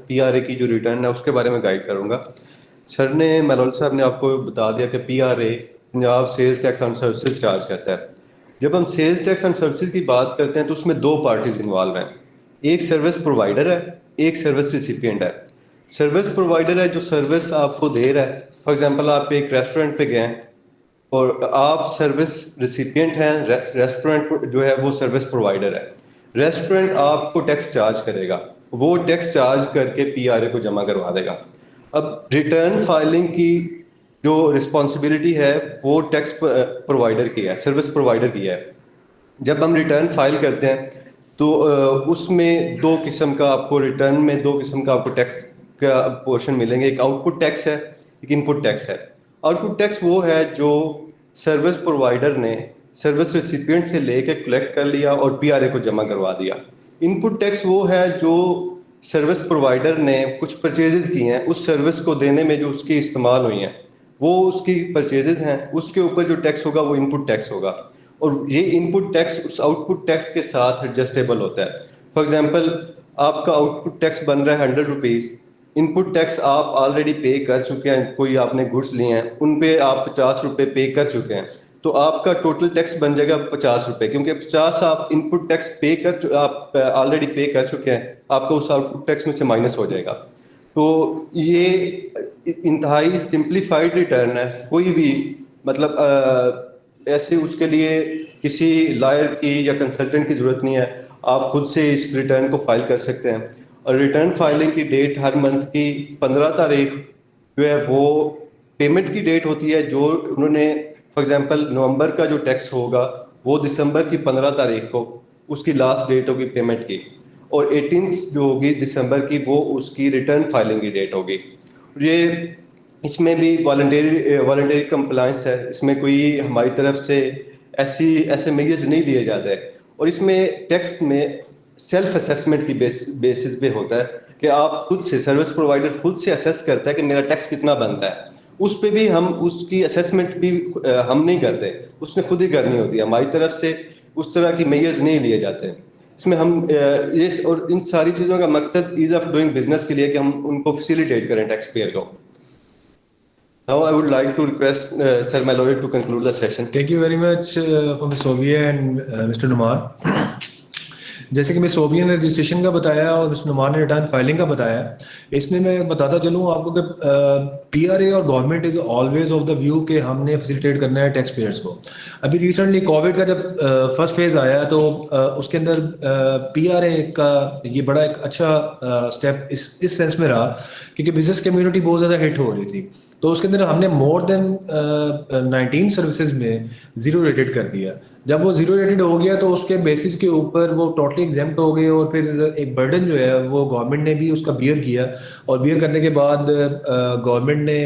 PRA की जो return है उसके बारे में गाइड करूंगा। सर ने मनोल साहब ने आपको बता दिया कि PRA Punjab sales tax and services charge करता है। जब हम सेल्स टैक्स एंड सर्विसेज की बात करते हैं तो उसमें दो पार्टीज इन्वॉल्व हैं। एक सर्विस प्रोवाइडर है, एक सर्विस रिसिपिएंट है। सर्विस प्रोवाइडर है जो सर्विस आपको दे रहा है। फॉर एग्जांपल आप एक रेस्टोरेंट पे गए और आप सर्विस रिसिपिएंट हैं, रेस्टोरेंट जो है वो सर्विस प्रोवाइडर है। रेस्टोरेंट आपको टैक्स चार्ज करेगा, वो टैक्स चार्ज करके पीआरए को जमा करवा देगा। अब रिटर्न फाइलिंग की जो रिस्पॉन्सिबिलिटी है वो टैक्स प्रोवाइडर की है, सर्विस प्रोवाइडर की है। जब हम रिटर्न फाइल करते हैं तो उसमें दो किस्म का आपको रिटर्न में दो किस्म का आपको टैक्स का पोर्शन मिलेंगे। एक आउटपुट टैक्स है, एक इनपुट टैक्स है। आउटपुट टैक्स वो है जो सर्विस प्रोवाइडर ने सर्विस रिसिपिएंट से लेके कलेक्ट कर लिया और पीआरए को जमा करवा दिया। इनपुट टैक्स वो है जो सर्विस प्रोवाइडर ने कुछ परचेजेस की हैं, उस सर्विस को देने में जो उसकी इस्तेमाल हुई हैं वो उसकी परचेजेस हैं, उसके ऊपर जो टैक्स होगा वो इनपुट टैक्स होगा। और ये इनपुट टैक्स उस आउटपुट टैक्स के साथ एडजस्टेबल होता है। फॉर एग्जांपल आपका आउटपुट टैक्स बन रहा है 100 रुपीज़, इनपुट टैक्स आप ऑलरेडी पे कर चुके हैं, कोई आपने गुड्स लिए हैं उन पे आप 50 रुपये पे कर चुके हैं, तो आपका टोटल टैक्स बन जाएगा 50 रुपये, क्योंकि 50 आप इनपुट टैक्स पे कर आप ऑलरेडी पे कर चुके हैं, आपका उस आउटपुट टैक्स में से माइनस हो जाएगा। तो ये इंतहाई सिंप्लीफाइड रिटर्न है। कोई भी मतलब ऐसे उसके लिए किसी लॉयर की या कंसल्टेंट की ज़रूरत नहीं है, आप खुद से इस रिटर्न को फाइल कर सकते हैं। और रिटर्न फाइलिंग की डेट हर मंथ की 15 तारीख जो है वो पेमेंट की डेट होती है। जो उन्होंने फॉर एग्जांपल नवंबर का जो टैक्स होगा वो दिसंबर की 15 तारीख को उसकी लास्ट डेट होगी पेमेंट की, और 18 जो होगी दिसंबर की वो उसकी रिटर्न फाइलिंग की डेट होगी। ये इसमें भी वॉलंटरी कंप्लायंस है, इसमें कोई हमारी तरफ से ऐसे मेजर्स नहीं लिए जाते हैं। और इसमें टैक्स में सेल्फ असेसमेंट की बेसिस पे होता है कि आप खुद से सर्विस प्रोवाइडर खुद से असेस करता है कि मेरा टैक्स कितना बनता है। उस पे भी हम उसकी असेसमेंट भी हम नहीं करते, उसने खुद ही करनी होती है। हमारी तरफ से उस तरह की मेजर्स नहीं लिए जाते। इसमें हम ये और इन सारी चीज़ों का मकसद ईज ऑफ डूइंग बिजनेस के लिए कि हम उनको फैसिलिटेट करें टैक्स पेयर को। Now I would like to request Sir Malloy to conclude the session. Thank you very much for Ms. Sovier and Mr. Numar. जैसे कि मैं सोवियन ने रजिस्ट्रेशन का बताया और मिस्टर नुमान ने रिटर्न फाइलिंग का बताया, इसमें मैं बताता चलूँ आपको कि पीआरए और government is always of the view कि हमने फैसिलिटेट करना है टैक्स पेयर्स को। अभी रिसेंटली कोविड का जब फर्स्ट फेज आया तो उसके अंदर पीआरए का ये बड़ा एक अच्छा स्टेप इस सेंस में रहा क्योंकि बिजनेस कम्युनिटी बहुत ज़्यादा हिट हो रही थी। तो उसके अंदर हमने मोर देन 19 सर्विसेज में जीरो रेटेड कर दिया। जब वो जीरो रेटेड हो गया तो उसके बेसिस के ऊपर वो टोटली एग्जेम्प्ट हो गए और फिर एक बर्डन जो है वो गवर्नमेंट ने भी उसका बियर किया। और बियर करने के बाद गवर्नमेंट ने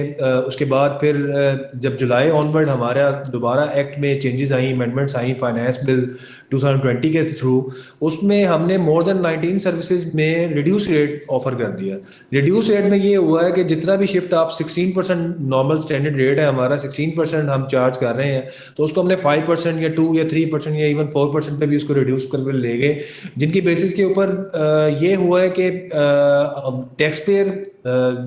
उसके बाद फिर जब जुलाई ऑनवर्ड हमारा दोबारा एक्ट में changes I, amendments I finance bill 2020 के थ्रू, उसमें हमने मोर देन 19 सर्विसेज में रिड्यूस रेट ऑफर कर दिया। रिड्यूस रेट में ये हुआ है कि जितना भी शिफ्ट आप 16% नॉर्मल स्टैंडर्ड रेट है हमारा 16% हम चार्ज कर रहे हैं, तो उसको हमने 5% या 2 या 3% या इवन 4% पे भी उसको रिड्यूस कर ले गए, जिनकी बेसिस के ऊपर ये हुआ है कि टैक्स पेयर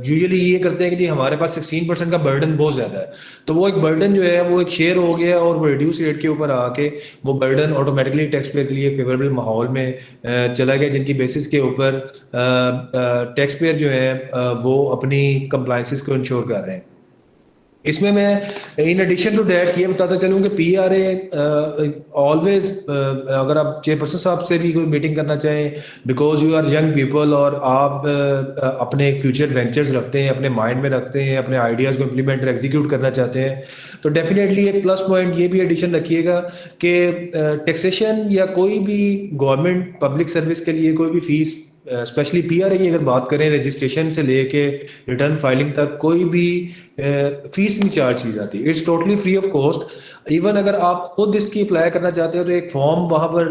यूजुअली ये करते हैं कि जी हमारे पास 16% का बर्डन बहुत ज़्यादा है, तो वो एक बर्डन जो है वो एक शेयर हो गया और वो रिड्यूस रेट के ऊपर आके वो बर्डन ऑटोमेटिकली टैक्स पेयर के लिए फेवरेबल माहौल में चला गया, जिनकी बेसिस के ऊपर टैक्स पेयर जो है वो अपनी कंप्लायंसेस को इंश्योर कर रहे हैं। इसमें मैं इन एडिशन टू दैट ये बताता चलूँ कि पीआरए ऑलवेज अगर आप चेयरपर्सन साहब से भी कोई मीटिंग करना चाहें, because you are young people और आप अपने फ्यूचर वेंचर्स रखते हैं, अपने माइंड में रखते हैं, अपने आइडियाज़ को इम्प्लीमेंट और एग्जीक्यूट करना चाहते हैं, तो डेफिनेटली एक प्लस पॉइंट ये भी एडिशन रखिएगा कि टैक्सेशन या कोई भी गवर्नमेंट पब्लिक सर्विस के लिए कोई भी फीस, स्पेशली पीआरए की अगर बात करें रजिस्ट्रेशन से लेके रिटर्न फाइलिंग तक, कोई भी फीस नहीं चार्ज की जाती, it's totally free of cost. Even अगर आप खुद इसकी अप्लाई करना चाहते हो तो एक फॉर्म वहाँ पर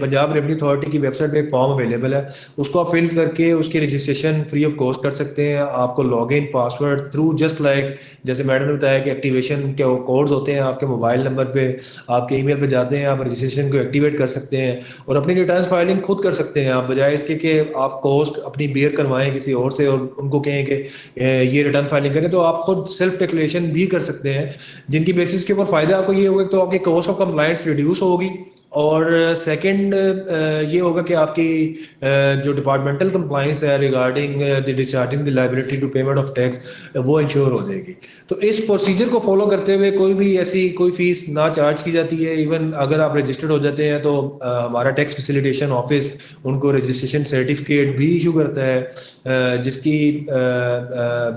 पंजाब रेवेन्यू अथॉरिटी की वेबसाइट पे एक फॉर्म अवेलेबल है, उसको आप फिल करके उसकी रजिस्ट्रेशन फ्री ऑफ कॉस्ट कर सकते हैं। आपको login password through just like जैसे मैडम ने बताया कि एक्टिवेशन के कोड्स होते हैं आपके मोबाइल नंबर पे, आपके ईमेल पे जाते हैं, आप रजिस्ट्रेशन को एक्टिवेट कर सकते हैं और अपनी रिटर्न फाइलिंग खुद कर सकते हैं आप, बजाय इसके कि आप कॉस्ट अपनी बेयर करवाएं किसी और से और उनको कहें कि ये रिटर्न फाइलिंग करें। तो आप खुद सेल्फ डिक्लेरेशन भी कर सकते हैं, जिनकी बेसिस के ऊपर फायदा आपको ये होगा तो आपकी कॉस्ट ऑफ कंप्लायंस रिड्यूस होगी और सेकंड ये होगा कि आपकी जो डिपार्टमेंटल कंप्लायंस है regarding the discharging the liability to payment of tax वो इंश्योर हो जाएगी। तो इस प्रोसीजर को फॉलो करते हुए कोई भी ऐसी कोई फीस ना चार्ज की जाती है। इवन अगर आप रजिस्टर्ड हो जाते हैं तो हमारा टैक्स फैसिलिटेशन ऑफिस उनको रजिस्ट्रेशन सर्टिफिकेट भी इशू करता है, जिसकी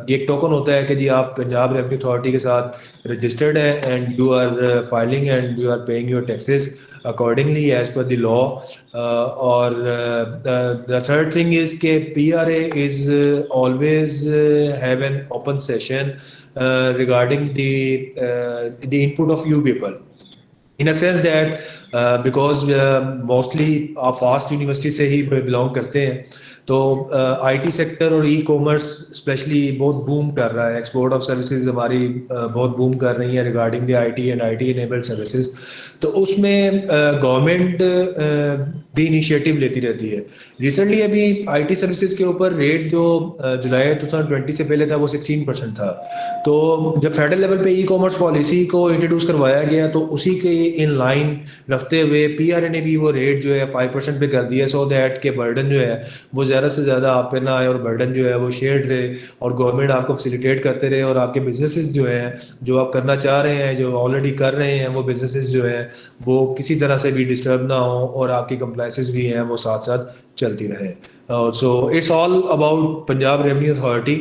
एक टोकन होता है कि जी आप पंजाब रेवेन्यू अथॉरिटी के साथ रजिस्टर्ड है and you are filing and you are paying your taxes accordingly as per the law. Or the third thing is कि PRA is always have an open session regarding the input of you people. In a sense that because mostly आप fast university से ही belong करते हैं तो IT sector और e commerce specially बहुत boom कर रहा है, एक्सपोर्ट ऑफ सर्विसेज हमारी बहुत बूम कर रही है regarding the IT and IT enabled services. तो उसमें गवर्नमेंट भी इनिशिएटिव लेती रहती है। रिसेंटली अभी आईटी सर्विसेज के ऊपर रेट जो जुलाई 2020 से पहले था वो 16% था। तो जब फेडरल लेवल पे ई कॉमर्स पॉलिसी को इंट्रोड्यूस करवाया गया तो उसी के इन लाइन रखते हुए पीआरए ने भी वो रेट जो है 5% पे कर दिया, सो दैट के बर्डन जो है वो ज़्यादा से ज़्यादा आप पे ना आए और बर्डन जो है वो शेयर्ड रहे और गवर्नमेंट आपको फैसिलिटेट करते रहे और आपके बिजनेसेस जो हैं जो आप करना चाह रहे हैं जो ऑलरेडी कर रहे हैं वो बिजनेसेस जो है वो किसी तरह से भी डिस्टर्ब ना हो और आपकी कंप्लाइंसेस भी हैं वो साथ साथ चलती रहे। So it's all about Punjab revenue authority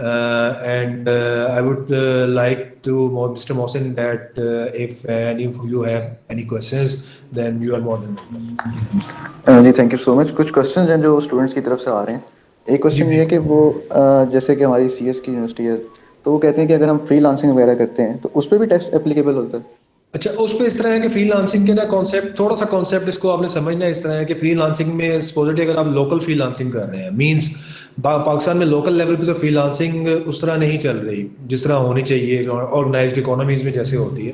and I would like to Mr. Mohsin that if any of you have any questions then you are more than welcome. जी थैंक यू सो मच। कुछ questions हैं जो students की तरफ से आ रहे हैं। एक क्वेश्चन ये है कि वो जैसे कि हमारी सीएस की यूनिवर्सिटी है तो वो कहते हैं कि अगर हम फ्रीलांसिंग वगैरह करते हैं तो उस पर भी टैक्स एप्लीकेबल होता है? अच्छा, उस पर इस तरह है कि फ्रीलांसिंग के ना कॉन्सेप्ट थोड़ा सा कॉन्सेप्ट इसको आपने समझना है इस तरह है कि फ्रीलांसिंग में सपोजिटली अगर आप लोकल फ्रीलांसिंग कर रहे हैं मींस पाकिस्तान में लोकल लेवल पे तो फ्रीलांसिंग उस तरह नहीं चल रही जिस तरह होनी चाहिए ऑर्गेनाइज्ड इकोनॉमीज में जैसे होती है।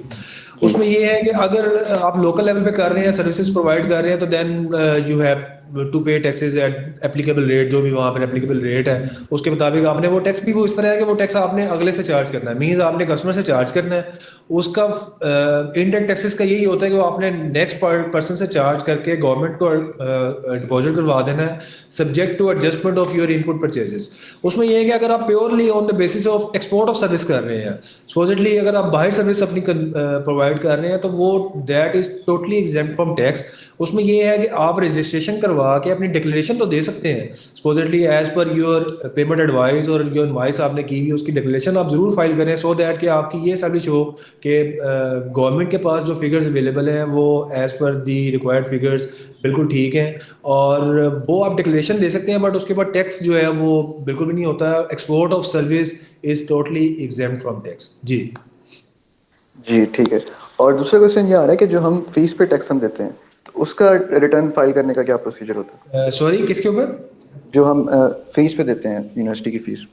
उसमें ये है कि अगर आप लोकल लेवल पे कर रहे हैं सर्विसेज प्रोवाइड कर रहे हैं तो देन यू हैव टू पे टैक्सेस एट एप्लीकेबल रेट, जो भी वहाँ पर एप्लीकेबल रेट है उसके मुताबिक आपने वो टैक्स भी वो इस तरह है कि वो टैक्स आपने अगले से चार्ज करना है, मींस आपने कस्टमर से चार्ज करना है। उसका इनडायरेक्ट टैक्सेस का यही होता है कि वो आपने नेक्स्ट पर्सन से चार्ज करके गवर्नमेंट को डिपॉजिट करवा देना है subject to adjustment of your input purchases. उसमें यह है कि अगर आप purely on the basis of export of service कर रहे हैं, सपोजिटली अगर आप बाहर सर्विस अपनी प्रोवाइड कर रहे हैं तो वो that is totally exempt from tax. उसमें ये है कि आप रजिस्ट्रेशन करवा के अपनी डिक्लेरेशन तो दे सकते हैं supposedly as per your payment advice और योर इनवॉइस आपने की हुई उसकी डिक्लेरेशन आप जरूर फाइल करें सो दैट कि आपकी ये एस्टैब्लिश हो कि गवर्नमेंट के पास जो फिगर्स अवेलेबल हैं वो as per the required figures बिल्कुल ठीक हैं और वो आप डिक्लेरेशन दे सकते हैं। बट उसके बाद टैक्स जो है वो बिल्कुल भी नहीं होता। Export of service is totally exempt from tax. जी जी ठीक है। और दूसरा क्वेश्चन ये आ रहा है कि जो हम फीस पे टैक्स हम देते हैं तो उसका रिटर्न फाइल करने का क्या प्रोसीजर होता है? सॉरी किसके ऊपर? जो हम फीस पे देते हैं यूनिवर्सिटी की फीस।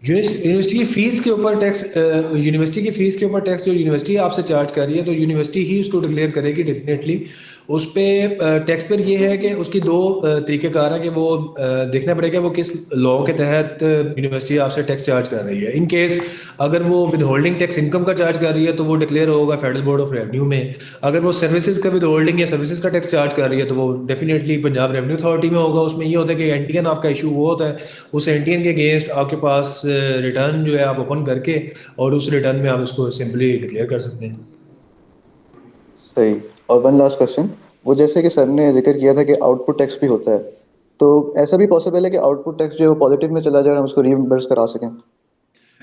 यूनिवर्सिटी की फीस के ऊपर टैक्स, यूनिवर्सिटी की फीस के ऊपर टैक्स जो यूनिवर्सिटी आपसे चार्ज कर रही है तो यूनिवर्सिटी ही उसको डिक्लेयर करेगी डेफिनेटली। उस पर टैक्स पर ये है कि उसकी दो तरीक़ेकार हैं कि वो देखना पड़ेगा वो किस लॉ के तहत यूनिवर्सिटी आपसे टैक्स चार्ज कर रही है। इन केस अगर वो विद होल्डिंग टैक्स इनकम का चार्ज कर रही है तो वो डिक्लेयर होगा फेडरल बोर्ड ऑफ रेवेन्यू में। अगर वो सर्विसेज का विद होल्डिंग या सर्विसेज का टैक्स चार्ज कर रही है तो वो डेफिनेटली पंजाब रेवेन्यू अथॉरिटी में होगा। उसमें ये होता है कि एनटीएन आपका इशू वो होता है, उस एनटीएन के अगेंस्ट आपके पास रिटर्न जो है आप ओपन करके और उस रिटर्न में आप उसको सिंपली डिक्लेयर कर सकते हैं। सही। और वन लास्ट क्वेश्चन, वो जैसे कि सर ने जिक्र किया था कि आउटपुट टैक्स भी होता है तो ऐसा भी पॉसिबल है कि आउटपुट टैक्स जो पॉजिटिव में चला जाए और हम उसको रीइंबर्स करा सकें?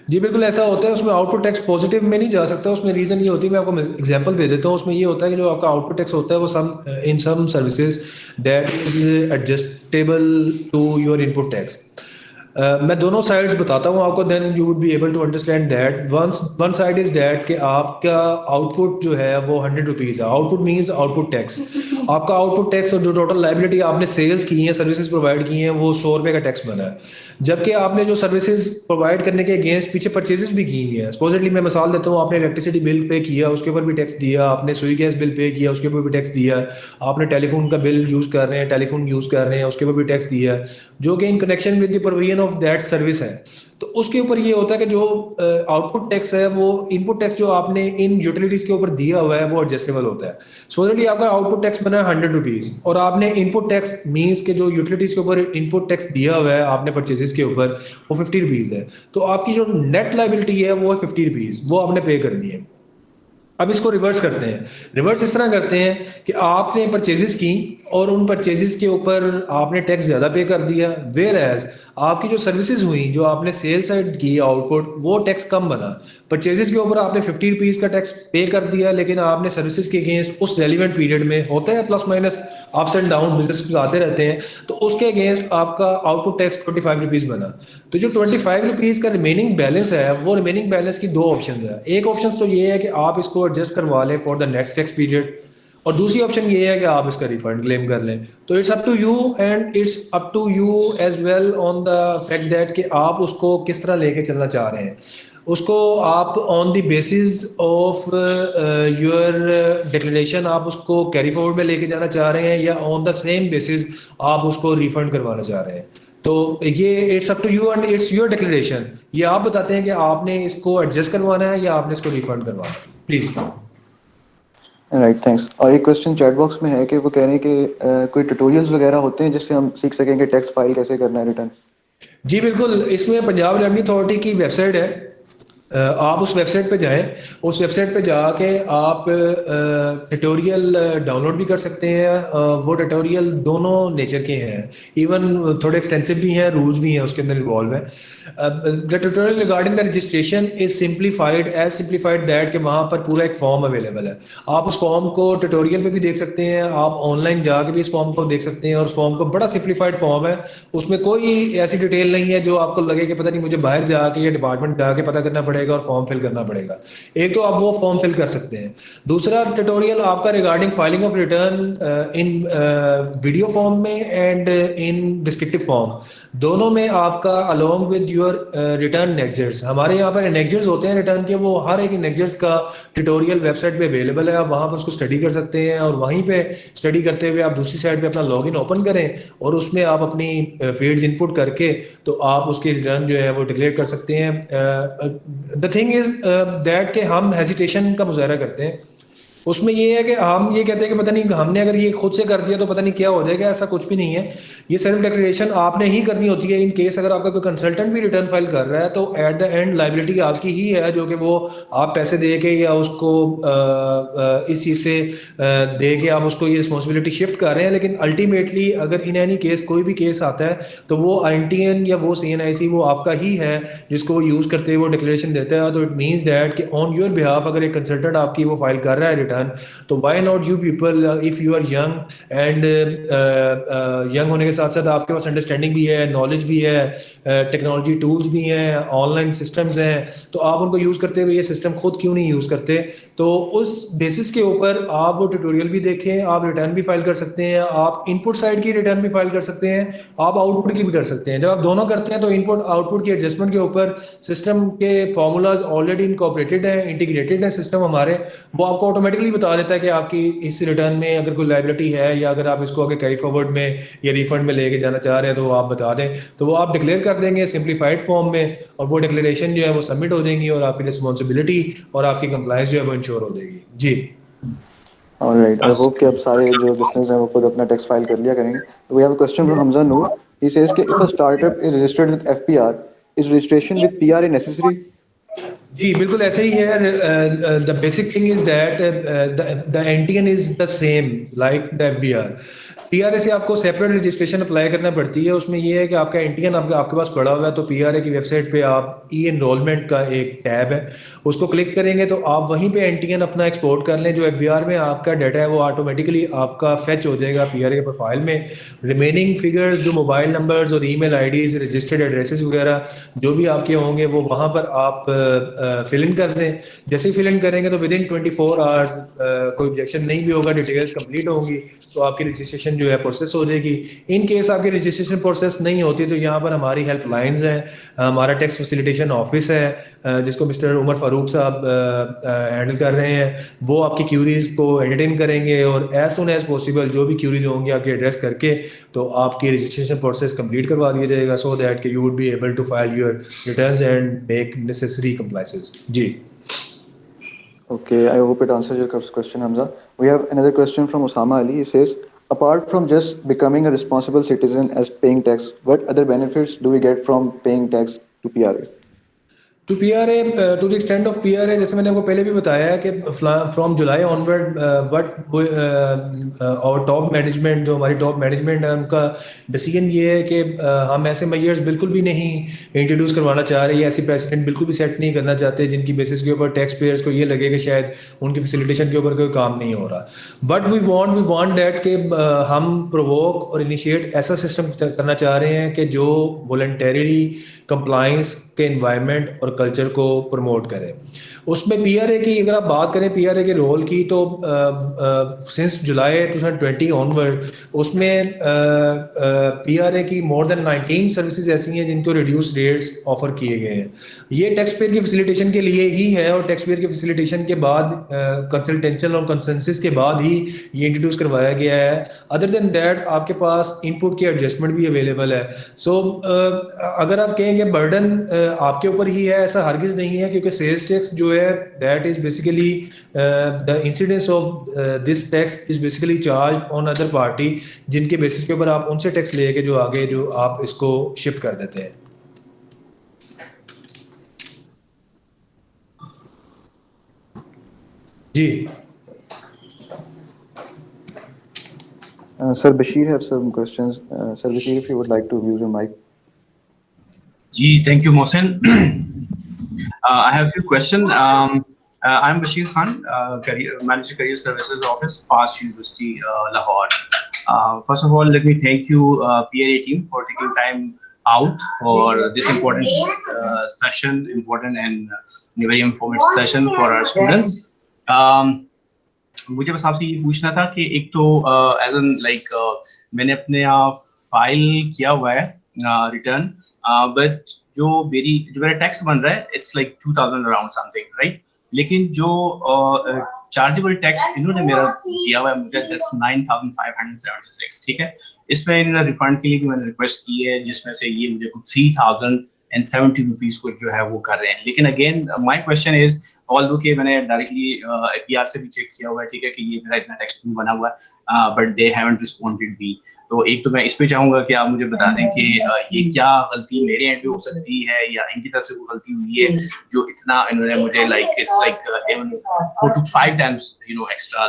जी बिल्कुल ऐसा होता है। उसमें आउटपुट टैक्स पॉजिटिव में नहीं जा सकता। उसमें रीज़न ये होती है, मैं आपको एग्जांपल दे देता हूँ। उसमें ये होता है कि जो आपका आउटपुट टैक्स होता है वो some services that is adjustable to your input tax. मैं दोनों साइड्स बताता हूँ आपको, then you would be able to understand that. One side is that कि आपका आउटपुट जो है वो 100 रुपीज़ है। Output means output tax. आपका आउटपुट टैक्स और जो टोटल लाइबिलिटी आपने सेल्स की हैं, सर्विसेज प्रोवाइड की हैं, वो 100 रुपये का टैक्स बना है। जबकि आपने जो सर्विसेज प्रोवाइड करने के अगेंस्ट पीछे परचेजेस भी की हुई हैं। सपोजिटली मैं मिसाल देता हूँ, आपने इलेक्ट्रिसिटी बिल पे किया, उसके ऊपर भी टैक्स दिया, आपने सुई गैस बिल पे किया, उसके ऊपर भी टैक्स दिया, आपने टेलीफोन का बिल यूज़ कर रहे हैं, टेलीफोन यूज़ कर रहे हैं, उसके ऊपर भी टैक्स दिया, जो कि in connection with the provision of that service है। तो उसके ऊपर ये होता है कि जो आउटपुट टैक्स है, वो इनपुट टैक्स जो आपने इन यूटिलिटीज के ऊपर दिया हुआ है वो एडजस्टेबल होता है। सपोजली आपका आउटपुट टैक्स बना है 100 रुपीज़ और आपने इनपुट टैक्स मीन्स के जो यूटिलिटीज के ऊपर इनपुट टैक्स दिया हुआ है आपने परचेजेस के ऊपर, वो 50 रुपीज़ है। तो आपकी जो नेट लाइबिलिटी है वो है 50 रुपीज़, वो आपने पे करनी है। अब इसको रिवर्स करते हैं। रिवर्स इस तरह करते हैं कि आपने परचेजेस की और उन परचेजेस के ऊपर आपने टैक्स ज़्यादा पे कर दिया, वेयर एज आपकी जो सर्विसेज हुई, जो आपने सेल साइड की आउटपुट, वो टैक्स कम बना। परचेजेस के ऊपर आपने 50 रुपीज़ का टैक्स पे कर दिया, लेकिन आपने सर्विसेज के अगेंस्ट उस रेलिवेंट पीरियड में होता है plus minus ups and down, business आते रहते हैं, तो उसके अगेंस्ट आपका आउटपुट टैक्स 25 रुपीज़ बना। तो जो 25 रुपीज़ का रिमेनिंग बैलेंस है, वो रिमेनिंग बैलेंस की दो ऑप्शन है। एक ऑप्शन तो ये है कि आप इसको एडजस्ट करवा लें for the next tax period, और दूसरी ऑप्शन ये है कि आप इसका रिफंड क्लेम कर लें। तो it's up to you, and it's up to you as well on the fact that कि आप उसको किस तरह लेके चलना चाह रहे हैं। उसको आप on the basis of your declaration आप उसको कैरी फॉरवर्ड में लेके जाना चाह रहे हैं, या ऑन द सेम बेसिस आप उसको रिफंड करवाना चाह रहे हैं। तो ये it's up to you and it's your declaration. ये आप बताते हैं कि आपने इसको एडजस्ट करवाना है या आपने इसको रिफंड करवाना है, प्लीज। Right, thanks. और एक क्वेश्चन चैट बॉक्स में है कि वो कह रहे हैं कि कोई ट्यूटोरियल्स वगैरह होते हैं जिससे हम सीख सकें कि टैक्स फाइल कैसे करना है रिटर्न। जी बिल्कुल, इसमें पंजाब रेवेन्यू अथॉरिटी की वेबसाइट है, आप उस वेबसाइट पे जाएं। उस वेबसाइट पे जाके आप ट्यूटोरियल डाउनलोड भी कर सकते हैं। वो ट्यूटोरियल दोनों नेचर के हैं, इवन थोड़े एक्सटेंसिव भी हैं, रूल्स भी हैं उसके अंदर इन्वॉल्व है। The tutorial regarding the registration is simplified, as simplified that कि वहाँ पर पूरा एक फॉर्म अवेलेबल है। आप उस फॉर्म को ट्यूटोरियल में भी देख सकते हैं, आप ऑनलाइन जाके भी इस फॉर्म को देख सकते हैं, और उस फॉर्म को बड़ा सिंप्लीफाइड फॉर्म है। उसमें कोई ऐसी डिटेल नहीं है जो आपको लगे कि पता नहीं मुझे बाहर जाके या डिपार्टमेंट जाके पता करना पड़ेगा और फॉर्म फिल करना पड़ेगा। एक तो आप वो फॉर्म फिल कर सकते हैं। दूसरा ट्यूटोरियल आपका regarding filing of return in video form में एंड इन डिस्क्रिप्टिव फॉर्म, दोनों में आपका अलोंग विद योर रिटर्न एनेक्जर्स, हमारे यहाँ पर एनेक्जर्स होते हैं रिटर्न के, वो हर एक एनेक्जर्स का ट्यूटोरियल वेबसाइट पे अवेलेबल है। आप वहाँ पर उसको स्टडी कर सकते हैं, और वहीं पे स्टडी करते हुए आप दूसरी साइड पे अपना लॉगिन ओपन करें और उसमें आप अपनी फील्ड्स इनपुट करके तो आप उसकी रिटर्न जो है वो डिक्लेयर कर सकते हैं। द थिंग इज दैट कि हम हेजिटेशन का मुजाहरा करते हैं। उसमें ये है कि हम ये कहते हैं कि पता नहीं हमने अगर ये खुद से कर दिया तो पता नहीं क्या हो जाएगा, ऐसा कुछ भी नहीं है। ये सेल्फ डिक्लेरेशन आपने ही करनी होती है। इन केस अगर आपका कोई कंसल्टेंट भी रिटर्न फाइल कर रहा है तो एट द एंड लाइबिलिटी आपकी ही है, जो कि वो आप पैसे दे के या उसको इस चीज़ से दे के आप उसको ये रिस्पॉन्सिबिलिटी शिफ्ट कर रहे हैं। लेकिन अल्टीमेटली अगर इन एनी केस कोई भी केस आता है तो वो INTN या वो CNIC वो आपका ही है जिसको वो यूज़ करते हुए वो डिक्लेरेशन देता है। तो इट मीन्स दैट कि ऑन योर बिहाफ अगर एक कंसल्टेंट आपकी वो फाइल कर रहा है रिटर्न, तो why not you people, if you are young and young होने के साथ साथ आपके पास अंडरस्टैंडिंग भी है, नॉलेज भी है, टेक्नोलॉजी टूल्स भी हैं, ऑनलाइन सिस्टम्स हैं, तो आप उनको यूज़ करते हुए ये सिस्टम खुद क्यों नहीं यूज़ करते। तो उस बेसिस के ऊपर आप वो ट्यूटोरियल भी देखें, आप रिटर्न भी फाइल कर सकते हैं, आप इनपुट साइड की रिटर्न भी फाइल कर सकते हैं, आप आउटपुट की भी कर सकते हैं। जब आप दोनों करते हैं तो इनपुट आउटपुट की एडजस्टमेंट के ऊपर सिस्टम के फॉर्मूलाज ऑलरेडी इनकॉर्पोरेटेड हैं, इंटीग्रेटेड है सिस्टम हमारे, वो आपको ऑटोमेटिकली बता देता है कि आपकी इस रिटर्न में अगर कोई लायबिलिटी है या अगर आप इसको आगे कैरी फॉरवर्ड में या रिफंड में लेके जाना चाह रहे हैं तो वो आप बता दें, तो वो आप डिक्लेयर कर देंगे सिंप्लीफाइड फॉर्म में, और वो डिक्लेरेशन जो है वो सबमिट हो जाएंगी और आपकी रिस्पॉन्सिबिलिटी और आपकी कंप्लायंस जो है वो इंश्योर हो जाएगी। जी ऑलराइट, आई होप कि अब सारे जो लिसनर्स हैं वो खुद अपना टैक्स फाइल कर लिया करेंगे। We have a question from Hamza Noor. He says कि if a startup is registered with FPR, is registration with PR necessary? जी बिल्कुल ऐसे ही है। The basic thing is that the NTN is the same like the FBR। PRA से आपको separate registration apply करना पड़ती है। उसमें ये है कि आपका एनटीएन आपके पास पड़ा हुआ है, तो पीआरए की वेबसाइट पे आप ई एनरोलमेंट का एक टैब है, उसको क्लिक करेंगे तो आप वहीं पे एनटीएन अपना एक्सपोर्ट कर लें। जो एफबीआर में आपका डाटा है वो ऑटोमेटिकली आपका फेच हो जाएगा पीआरए के प्रोफाइल में। रिमेनिंग फिगर्स जो मोबाइल नंबर्स और ईमेल आईडीज, रजिस्टर्ड एड्रेसेस वगैरह जो भी आपके होंगे वो वहाँ पर आप फिल इन कर दें। जैसे ही फिल इन करेंगे तो विद इन 24 आवर्स कोई ऑब्जेक्शन नहीं भी होगा, डिटेल्स कंप्लीट होंगी, तो आपकी रजिस्ट्रेशन जो है प्रोसेस हो जाएगी। इन केस आपकी रजिस्ट्रेशन प्रोसेस नहीं होती तो यहाँ पर हमारी हेल्पलाइंस हैं, हमारा टैक्स फैसिलिटेशन ऑफिस है जिसको मिस्टर उमर फारूक साहब हैंडल कर रहे हैं। वो आपकी क्यूरीज को एंटरटेन करेंगे और एज सुन एज पॉसिबल जो भी क्यूरीज होंगी आपकी एड्रेस करके तो आपकी रजिस्ट्रेशन प्रोसेस कंप्लीट करवा दिया जाएगा, so that you would be able to file your returns and make necessary compliances. जी। Okay, I hope it answers your question, Hamza. We have another question from Osama Ali. He says, apart from just becoming a responsible citizen as paying tax, what other benefits do we get from paying tax to PRA? To PRA, to the extent of PRA, जैसे मैंने आपको पहले भी बताया है कि from July onward but और top management, जो हमारी टॉप मैनेजमेंट है, उनका डिसीजन ये है कि हम ऐसे मेजर्स बिल्कुल भी नहीं इंट्रोड्यूस करवाना चाह रहे, ऐसी प्रेसिडेंट बिल्कुल भी सेट नहीं करना चाहते जिनकी बेसिस के ऊपर टैक्स पेयर्स को ये लगे कि शायद उनकी फैसिलिटेशन के ऊपर कोई काम नहीं हो रहा। बट वी वांट दैट कि हम प्रोवोक और इनिशिएट ऐसा सिस्टम करना चाह रहे हैं कि जो वॉलंटरीली कंप्लाइंस के एनवायरनमेंट और कल्चर को प्रमोट करें। उसमें पीआरए की अगर आप बात करें पीआरए के रोल की, तो सिंस जुलाई 2020 ऑनवर्ड उसमें पीआरए की मोर देन 19 सर्विसेज ऐसी हैं जिनको रिड्यूस रेट्स ऑफर किए गए हैं। ये टैक्स पेयर की फैसिलिटेशन के लिए ही है और टैक्स पेयर की फैसिलिटेशन के बाद कंसल्टेंशन और कंसेंसस के बाद ही ये इंट्रोड्यूस करवाया गया है। अदर देन दैट आपके पास इनपुट की एडजस्टमेंट भी अवेलेबल है। सो अगर आप कहेंगे बर्डन आपके ऊपर ही है, ऐसा हरगिज नहीं है, क्योंकि सेल्स टैक्स जो है that is basically the incidence of this tax is basically charge on other party, जिनके बेसिस के ऊपर आप उनसे टैक्स लेके जो आगे जो आप इसको शिफ्ट कर देते हैं। जी Sir Bashir have some questions. Sir Bashir, if you would like to use your mic. Ji, thank you, Mohsen. I have a few questions. I'm Bashir Khan, Manager Career Services Office, Pass University, Lahore. First of all, let me thank you, PRA team, for taking time out for this important session, important and very informative session for our students. मुझे बस आपसे ये पूछना था कि एक तो as an like मैंने अपने यहाँ फाइल किया हुआ है रिटर्न, बट जो मेरा टैक्स बन रहा है it's like 2000 around something, right? लेकिन जो चार्जेबल टैक्स इन्होंने मेरा दिया हुआ है मुझे दैट्स 9576, ठीक है? इसमें इन्होंने रिफंड के लिए भी मैंने रिक्वेस्ट की है, जिसमें से ये मुझे 3070 रुपीज को जो है वो कर रहे हैं। लेकिन again my question is, although कि मैंने डायरेक्टली पीआर से भी चेक किया हुआ है, ठीक है, कि ये मेरा इतना टैक्स नहीं बना हुआ है, बट दे हैवंट रिस्पॉन्डेड मी। तो एक तो मैं इस पे चाहूंगा कि आप मुझे बता दें कि ये क्या गलती मेरे एंड पे हो सकती है या इनकी तरफ से कोई गलती हुई है जो इतना इन्होंने मुझे like it's like 4 to 5 times extra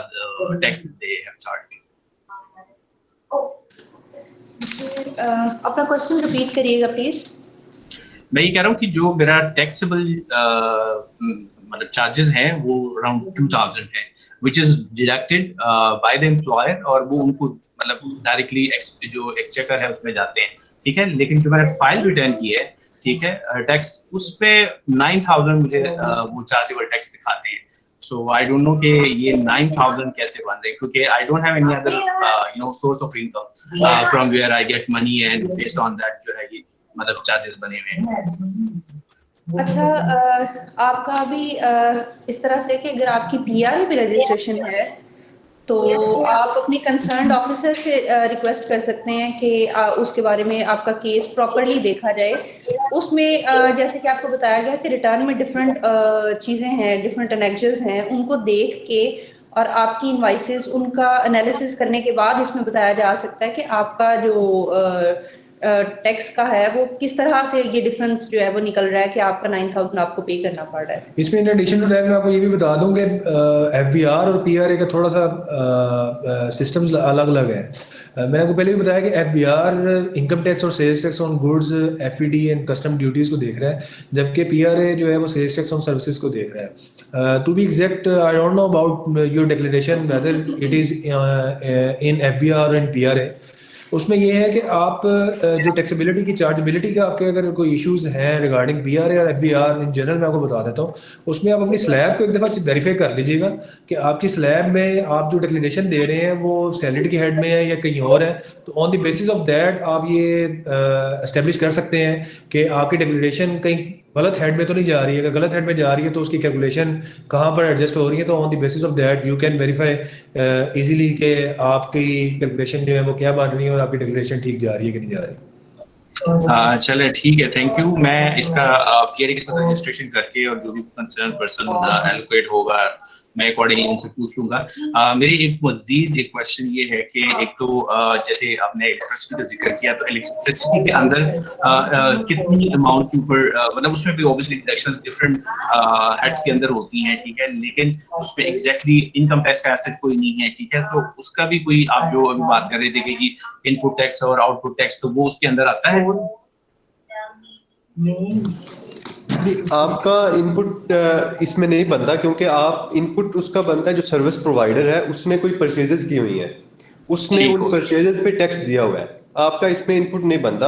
tax they have charged. आपका क्वेश्चन रिपीट करिएगा प्लीज। मैं ये कह रहा हूँ कि जो मेरा टैक्सेबल मतलब चार्जेस हैं वो अराउंड 2000 है, which is deducted by the employer, और वो उनको मतलब डायरेक्टली जो एक्सचेकर है उसमें जाते हैं, ठीक है? लेकिन जो मैंने फाइल रिटर्न की है, ठीक है, टैक्स उस पे 9000 मुझे वो चार्जेबल टैक्स दिखाते हैं। सो आई डोंट नो कि ये 9000 कैसे बन रहे हैं, क्योंकि I don't have any other source of income from where I get money and based on that जो है ये मतलब चार्जेस बने हुए हैं। अच्छा, आपका भी इस तरह से कि अगर आपकी पीआरए पे रजिस्ट्रेशन है तो आप अपने कंसर्न्ड ऑफिसर से रिक्वेस्ट कर सकते हैं कि उसके बारे में आपका केस प्रॉपर्ली देखा जाए। उसमें जैसे कि आपको बताया गया कि रिटर्न में डिफरेंट चीज़ें हैं, डिफरेंट एनेक्सेस हैं, उनको देख के और आपकी इनवाइसेस उनका एनालिसिस करने के बाद इसमें बताया जा सकता है कि आपका जो टैक्स का है वो किस तरह से ये डिफरेंस जो है वो निकल रहा है कि आपका 9,000 आपको पे करना पड़ रहा है? इसमें इन एडिशन टू दैट मैं आपको ये भी बता दूं कि एफबीआर और पीआरए का थोड़ा सा सिस्टम्स अलग अलग है। मैंने आपको पहले भी बताया कि एफबीआर इनकम टैक्स और sales tax on goods, FED and custom duties को देख रहा है, जबकि पीआरए जो है वो सेल्स टैक्स ऑन सर्विसेज को देख रहा है। To be exact, I don't know about your declaration whether it is in FBR and PRA. उसमें ये है कि आप जो टैक्सेबिलिटी की चार्जेबिलिटी का आपके अगर कोई इश्यूज हैं रिगार्डिंग पीआरए और एफबीआर इन जनरल मैं आपको बता देता हूँ। उसमें आप अपनी स्लैब को एक दफ़ा वेरीफाई कर लीजिएगा कि आपकी स्लैब में आप जो डिक्लेरेशन दे रहे हैं वो सैलरी के हेड में है या कहीं और है। तो on the basis of that आप ये एस्टेब्लिश कर सकते हैं कि आपकी डिक्लेरेशन कहीं गलत हेड में तो नहीं जा रही है। अगर गलत हेड में जा रही है तो उसकी कैलकुलेशन कहाँ पर एडजस्ट हो रही है, तो on the basis of that you can verify easily कि आपकी कैलकुलेशन जो है वो क्या बन रही है और आपकी डिक्लेरेशन ठीक जा रही है कि नहीं जा रही। चले ठीक है, थैंक यू। मैं इसका पीआरए के साथ रजिस्ट्रेशन करके और जो भी कंसर्न पर्सन एलोकेट होगा मैं अकॉर्डिंगली उनसे पूछ लूंगा। मेरी एक मजीद एक क्वेश्चन ये है कि एक तो जैसे आपने इलेक्ट्रिसिटी का जिक्र किया, तो इलेक्ट्रिसिटी के अंदर कितनी अमाउंट के ऊपर मतलब उसमें भी ऑब्वियसली डिडक्शंस डिफरेंट हेड्स के अंदर होती हैं, ठीक है, लेकिन उसमें एग्जैक्टली इनकम टैक्स का एसेट कोई नहीं है, ठीक है, तो उसका भी कोई आप जो अभी बात कर रहे थे कि इनपुट टैक्स और आउटपुट टैक्स, तो वो उसके अंदर आता है? आपका इनपुट इसमें नहीं बनता, क्योंकि आप इनपुट उसका बनता है जो सर्विस प्रोवाइडर है, उसने कोई परचेजेस की हुई है, उसने उन परचेजेस पे टैक्स दिया हुआ है। आपका इसमें इनपुट नहीं बनता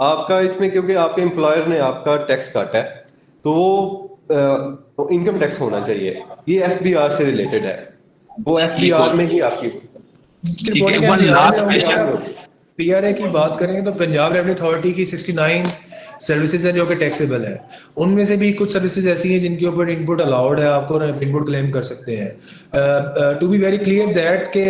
आपका इसमें, क्योंकि आपके एम्प्लॉयर ने आपका टैक्स काटा है तो वो इनकम टैक्स होना चाहिए। ये एफबीआर से रिलेटेड है, वो एफबीआर में ही आपकी पीआरए की बात करेंगे तो पंजाब रेवेन्यू अथॉरिटी की 69 सर्विसेज है जो कि टैक्सेबल है। उनमें से भी कुछ सर्विसेज ऐसी हैं जिनके ऊपर इनपुट अलाउड है, आपको इनपुट क्लेम कर सकते हैं। To be very clear that के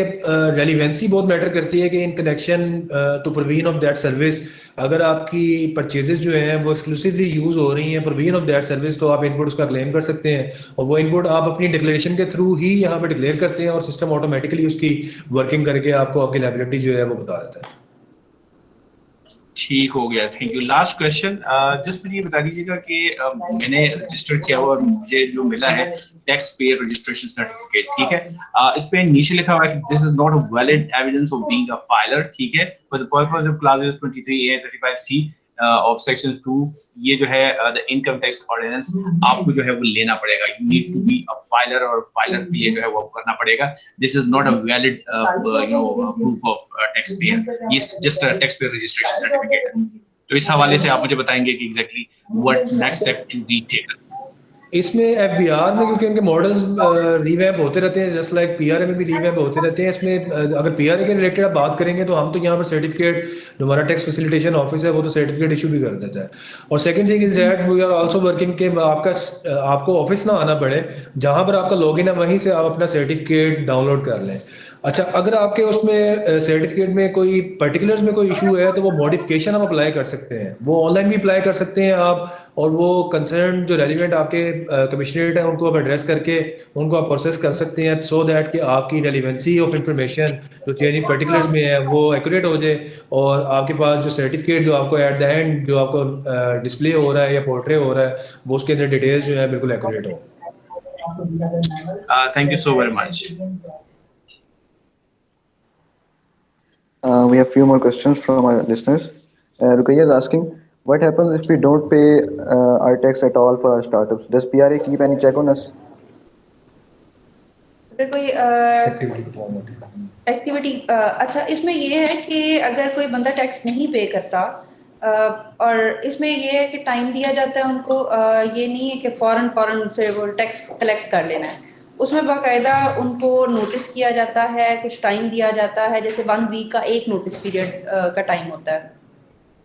रेलिवेंसी बहुत मैटर करती है कि in connection to provision of that service, अगर आपकी परचेजेस जो हैं वो एक्सक्लूसिवली यूज हो रही हैं प्रोविजन ऑफ दैट सर्विस, तो आप इनपुट उसका क्लेम कर सकते हैं और वो इनपुट आप अपनी डिक्लेरेशन के थ्रू ही यहाँ पे डिक्लेयर करते हैं और सिस्टम ऑटोमेटिकली उसकी वर्किंग करके आपको आपकी लायबिलिटी जो है वो बता देता है। ठीक हो गया, thank you. Last question, just मुझे ये बता दीजिएगा कि मैंने रजिस्टर किया हुआ और मुझे जो मिला है टैक्स पेयर रजिस्ट्रेशन सर्टिफिकेट, ठीक है, इस पे नीचे लिखा हुआ है कि this is not a valid evidence of being a filer, ठीक है, for the purpose of classes 23A 35C of section 2, ये जो है द इनकम टैक्स ऑर्डिनेंस आपको जो है वो लेना पड़ेगा। You need to be a filer और फाइलर के लिए जो है वो करना पड़ेगा। This is not a valid proof of tax payer, ये just a tax payer registration certificate है। तो इस हवाले से आप मुझे बताएंगे कि exactly what next step to be taken इसमें एफबीआर में, क्योंकि उनके मॉडल्स रीवैम्प होते रहते हैं जस्ट लाइक पीआरए में भी रीवैम्प होते रहते हैं। इसमें अगर पीआरए के रिलेटेड आप बात करेंगे तो हम तो यहाँ पर सर्टिफिकेट, जो हमारा टैक्स फैसिलिटेशन ऑफिस है वो तो सर्टिफिकेट इशू भी कर देता है। और second thing is that we are also working के आपको ऑफिस ना आना पड़े, जहाँ पर आपका लॉगिन है वहीं से आप अपना सर्टिफिकेट डाउनलोड कर लें। अच्छा, अगर आपके उसमें सर्टिफिकेट में कोई पर्टिकुलर्स में कोई इशू है तो वो मॉडिफिकेशन आप अप्लाई कर सकते हैं, वो ऑनलाइन भी अप्लाई कर सकते हैं आप, और वो कंसर्न जो रेलिवेंट आपके कमिश्नरेट है उनको आप एड्रेस करके उनको आप प्रोसेस कर सकते हैं, सो दैट कि आपकी रेलिवेंसी ऑफ इंफॉर्मेशन जो चेंजिंग पर्टिकुलर्स में है वो एक्यूरेट हो जाए और आपके पास जो सर्टिफिकेट जो आपको एट द एंड जो आपको डिस्प्ले हो रहा है या पोर्ट्रे हो रहा है वो उसके अंदर डिटेल्स जो है बिल्कुल एक्यूरेट हो। Thank you so very much. We have few more questions from our listeners. Ruqayya is asking, what happens if we don't pay our tax at all for our startups? Does PRA keep any check on us? अगर कोई activity अच्छा, इसमें ये है कि अगर कोई बंदा टैक्स नहीं पे करता और इसमें ये है कि टाइम दिया जाता है उनको, ये नहीं है कि फौरन से वो टैक्स कलेक्ट कर लेना है। उसमें बाकायदा उनको नोटिस किया जाता है, कुछ टाइम दिया जाता है, जैसे 1 वीक का एक नोटिस पीरियड का टाइम होता है।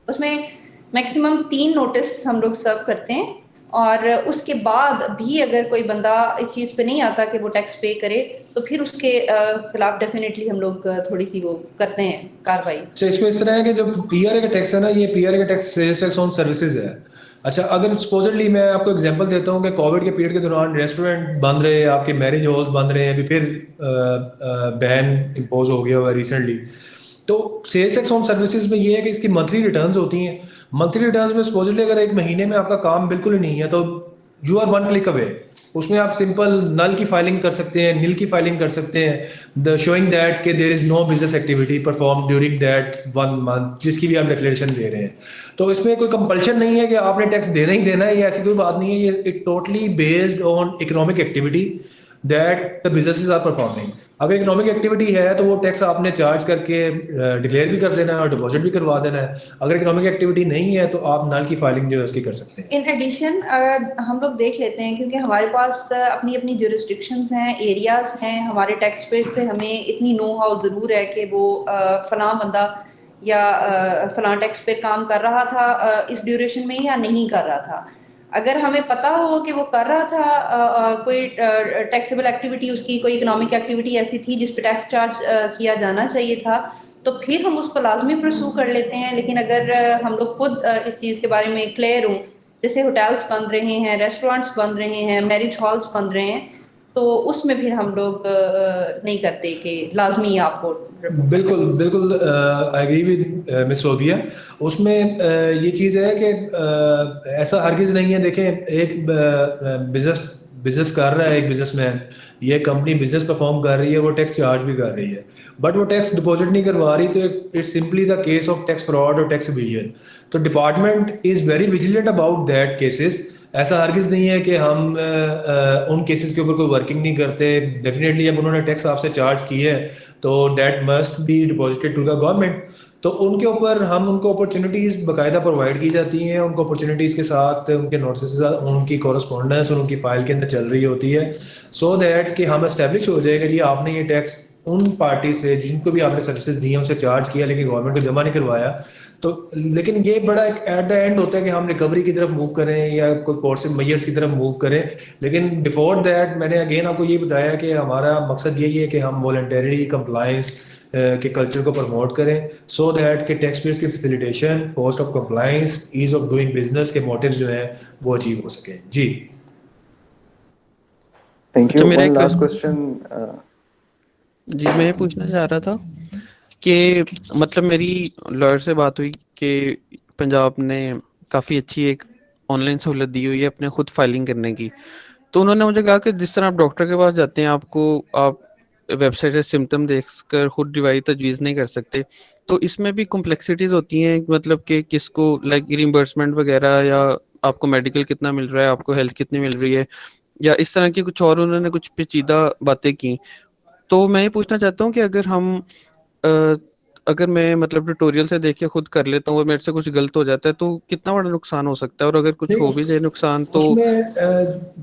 उसमें मैक्सिमम 3 नोटिस हम लोग सर्व करते हैं और उसके बाद भी अगर कोई बंदा इस चीज़ पे नहीं आता कि वो टैक्स पे करे तो फिर उसके खिलाफ डेफिनेटली हम लोग थोड़ी सी वो करते हैं कार्रवाई। अच्छा, इसमें इस तरह है कि जो पीआरए का टैक्स है ना, ये पीआरए का tax sales tax on services है। अच्छा, अगर सपोजली मैं आपको एग्जांपल देता हूँ कि कोविड के पीरियड के दौरान रेस्टोरेंट बंद रहे, आपके मैरिज हॉल्स बंद रहे, अभी फिर बैन इम्पोज हो गया हुआ रिसेंटली, तो सेल्स टैक्स ऑन सर्विसेज में ये है कि इसकी मंथली रिटर्न्स होती हैं। मंथली रिटर्न्स में सपोजली अगर एक महीने में आपका काम बिल्कुल ही नहीं है तो you are one click away, उसमें आप सिंपल नल की फाइलिंग कर सकते हैं, नील की फाइलिंग कर सकते हैं, द शोइंग दैट कि there is no business activity perform during that 1 month, जिसकी भी आप डिक्लेरेशन दे रहे हैं। तो इसमें कोई कंपल्शन नहीं है कि आपने टैक्स देना ही देना है, ये ऐसी कोई बात नहीं है। ये it totally based on economic activity that the businesses are performing. अगर इकोनॉमिक एक्टिविटी है तो वो टैक्स आपने चार्ज करके डिक्लेयर भी कर देना है और डिपॉजिट भी करवा देना है। अगर इकोनॉमिक एक्टिविटी नहीं है तो आप नल की फाइलिंग जो है उसकी कर सकते हैं। इन एडिशन हम लोग देख लेते हैं, क्योंकि हमारे पास अपनी अपनी जुरिस्डिक्शंस हैं, एरियाज हैं, हमारे टैक्स पेयर्स से हमें इतनी नो हाउ ज़रूर है कि वो फलां बंदा या फलां टैक्स पे काम कर रहा था इस ड्यूरेशन में या नहीं कर रहा था। अगर हमें पता हो कि वो कर रहा था कोई टैक्सेबल एक्टिविटी, उसकी कोई इकोनॉमिक एक्टिविटी ऐसी थी जिस पे टैक्स चार्ज किया जाना चाहिए था, तो फिर हम उसको लाजमी परसू कर लेते हैं। लेकिन अगर हम लोग खुद इस चीज़ के बारे में क्लियर हों, जैसे होटल्स बन रहे हैं, रेस्टोरेंट्स बन रहे हैं, मैरिज हॉल्स बन रहे हैं, तो उसमें फिर हम लोग नहीं करते कि लाजमी आपको। बिल्कुल बिल्कुल, I agree with miss Sobia. उसमें ये चीज़ है कि ऐसा हरगिज़ नहीं है। देखें, एक बिजनेस कर रहा है एक बिजनेसमैन, ये कंपनी बिजनेस परफॉर्म कर रही है, वो टैक्स चार्ज भी कर रही है, बट वो टैक्स डिपॉजिट नहीं करवा रही, तो it's simply the case of tax fraud और टैक्स इवेजन। तो department is very vigilant about that cases. ऐसा हरगिज़ नहीं है कि हम उन केसेस के ऊपर कोई वर्किंग नहीं करते। डेफिनेटली अब उन्होंने टैक्स आपसे चार्ज की है तो that must be deposited to the government. तो उनके ऊपर हम उनको अपॉर्चुनिटीज़ बाकायदा प्रोवाइड की जाती हैं, उनको अपॉर्चुनिटीज़ के साथ उनके नोटिस, उनकी कॉरस्पॉन्डेंस और उनकी फ़ाइल के अंदर चल रही होती है, सो दैट कि हम एस्टेब्लिश हो जाएगा जी आपने ये टैक्स उन पार्टी से जिनको भी आपने सर्विसेज दी हैं उनसे चार्ज किया लेकिन गवर्नमेंट को जमा नहीं करवाया। तो लेकिन ये बड़ा एट द एंड होता है कि हम रिकवरी की तरफ मूव करें या कोई कोर्ट से मैयर्स की तरफ मूव करें। लेकिन बिफोर दैट मैंने अगेन आपको ये बताया कि हमारा मकसद यही है कि हम वॉलंटरी कंप्लायंस के कल्चर को प्रमोट करें, सो दैट कि टैक्स पेयर्स की facilitation, cost of compliance, ease of doing business के मोटिव्स जो हैं वो अचीव हो सके। जी Thank अच्छा, you. मेरा One एक last question. जी मैं ये पूछना चाह रहा था कि मतलब मेरी लॉयर से बात हुई कि पंजाब ने काफ़ी अच्छी एक ऑनलाइन सहूलत दी हुई है अपने खुद फाइलिंग करने की। तो उन्होंने मुझे कहा कि जिस तरह आप डॉक्टर के पास जाते हैं, आप वेबसाइट से सिम्टम देखकर खुद दवाई तजवीज़ नहीं कर सकते, तो इसमें भी कॉम्प्लेक्सिटीज़ होती हैं, मतलब कि किसको लाइक रिइंबर्समेंट वगैरह, या आपको मेडिकल कितना मिल रहा है, आपको हेल्थ कितनी मिल रही है, या इस तरह की कुछ और उन्होंने कुछ पेचीदा बातें की। तो मैं ये पूछना चाहता हूँ कि अगर मैं मतलब ट्यूटोरियल से देख के खुद कर लेता हूँ और मेरे से कुछ गलत हो जाता है तो कितना बड़ा नुकसान हो सकता है, और अगर कुछ हो भी जाए नुकसान तो उसमें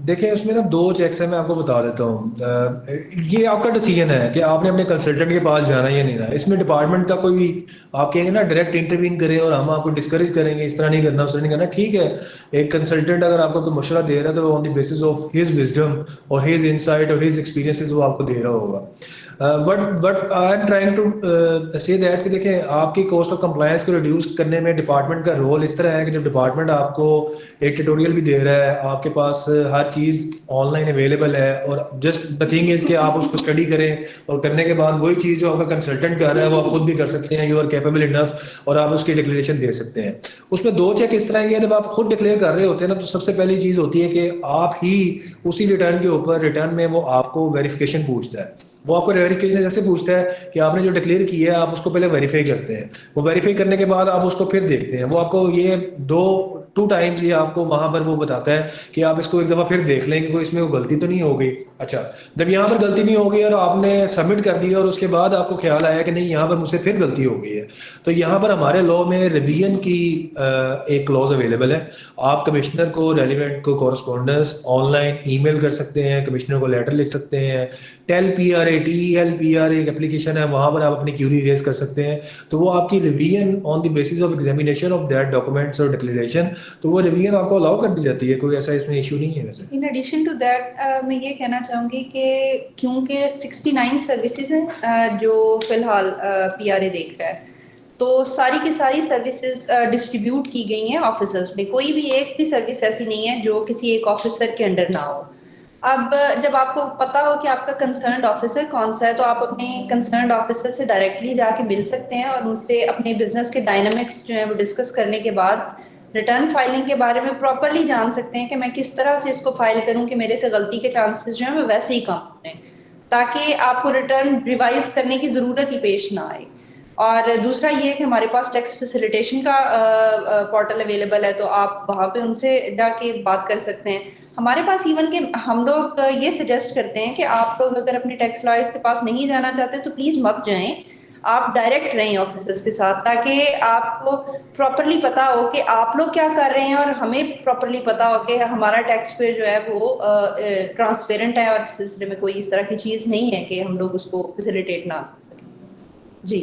देखिए उसमें ना 2 चेक्स है, मैं आपको बता देता हूँ। ये आपका डिसीजन है कि आपने अपने कंसल्टेंट के पास जाना है या नहीं जाना। इसमें डिपार्टमेंट का कोई आप कहेंगे ना डायरेक्ट इंटरवीन करें और हम आपको डिस्करेज करेंगे इस तरह नहीं करना उस तरह नहीं करना, ठीक है। एक कंसल्टेंट अगर आपको कोई मशवरा दे रहा है तो on the basis of his wisdom और हिज इनसाइट और हिज एक्सपीरियंसेस वो आपको दे रहा होगा। But I am trying to say that कि देखें आपकी कॉस्ट ऑफ कंप्लायंस को रिड्यूस करने में डिपार्टमेंट का रोल इस तरह है कि जब डिपार्टमेंट आपको एक ट्यूटोरियल भी दे रहा है, आपके पास हर चीज़ ऑनलाइन अवेलेबल है, और जस्ट द थिंग इज कि आप उसको स्टडी करें और करने के बाद वही चीज़ जो आपका कंसल्टेंट कर रहा है वो आप खुद भी कर सकते हैं, यू आर कैपेबल इनफ, और आप उसकी डिक्लेरेशन दे सकते हैं। उसमें 2 चेक इस तरह के जब आप खुद डिक्लेयर कर रहे होते हैं ना, तो सबसे पहली चीज़ होती है कि आप ही उसी रिटर्न के ऊपर रिटर्न में वो आपको वेरिफिकेशन पूछता है। वो आपको वेरिफिकेशन जैसे पूछता है कि आपने जो डिक्लेयर किया है आप उसको पहले वेरीफाई करते हैं, वो वेरीफाई करने के बाद आप उसको फिर देखते हैं। वो आपको ये 2 टाइम्स ये आपको वहां पर वो बताता है कि आप इसको एक दफ़ा फिर देख लें कि कोई इसमें कोई गलती तो नहीं हो गई। अच्छा, जब यहाँ पर गलती नहीं हो गई और आपने सबमिट कर दिया और उसके बाद आपको ख्याल आया कि नहीं यहाँ पर मुझसे फिर गलती हो गई है, तो यहाँ पर हमारे लॉ में रिवीजन की एक क्लॉज अवेलेबल है। आप कमिश्नर को रेलिवेंट को कॉरस्पॉन्डेंस ऑनलाइन ईमेल कर सकते हैं, कमिश्नर को लेटर लिख सकते हैं। TELPRA एक एप्लीकेशन है, वहां पर आप अपनी क्यूरी रेज कर सकते हैं। तो वो आपकी revision on the basis of examination of that documents और डिक्लेरेशन, तो वो रिवीजन आपको अलाउ कर दी जाती है, कोई ऐसा इसमें इशू नहीं है। वैसे इन एडिशन टू दैट मैं ये कहना चाहूँगी कि क्योंकि 69 सर्विसेज हैं जो फिलहाल PRA देख रहा है, तो सारी की सारी सर्विसेज डिस्ट्रीब्यूट की गई हैं ऑफिसर्स में। कोई भी एक भी सर्विस ऐसी नहीं है जो किसी एक ऑफिसर के अंडर ना हो। अब जब आपको पता हो कि आपका कंसर्न्ड ऑफिसर कौन सा है, तो आप अपने कंसर्न्ड ऑफिसर से डायरेक्टली जाके मिल सकते हैं और उनसे अपने बिजनेस के डायनामिक्स जो है वो डिस्कस करने के बाद रिटर्न फाइलिंग के बारे में प्रॉपरली जान सकते हैं कि मैं किस तरह से इसको फाइल करूं कि मेरे से गलती के चांसेस जो है वो वैसे ही कम हों, ताकि आपको रिटर्न रिवाइज करने की ज़रूरत ही पेश ना आए। और दूसरा ये है कि हमारे पास टैक्स फैसिलिटेशन का पोर्टल अवेलेबल है, तो आप वहाँ पे उनसे जाके बात कर सकते हैं। हमारे पास इवन के हम लोग ये सजेस्ट करते हैं कि आप लोग अगर अपने टैक्स लॉयर्स के पास नहीं जाना चाहते तो प्लीज़ मत जाएं, आप डायरेक्ट रहें ऑफिसर्स के साथ, ताकि आपको प्रॉपरली पता हो कि आप लोग क्या कर रहे हैं और हमें प्रॉपरली पता हो कि हमारा टैक्स पे जो है वो ट्रांसपेरेंट है और इस सिलसिले में कोई इस तरह की चीज़ नहीं है कि हम लोग उसको फैसिलिटेट ना कर सकें। जी।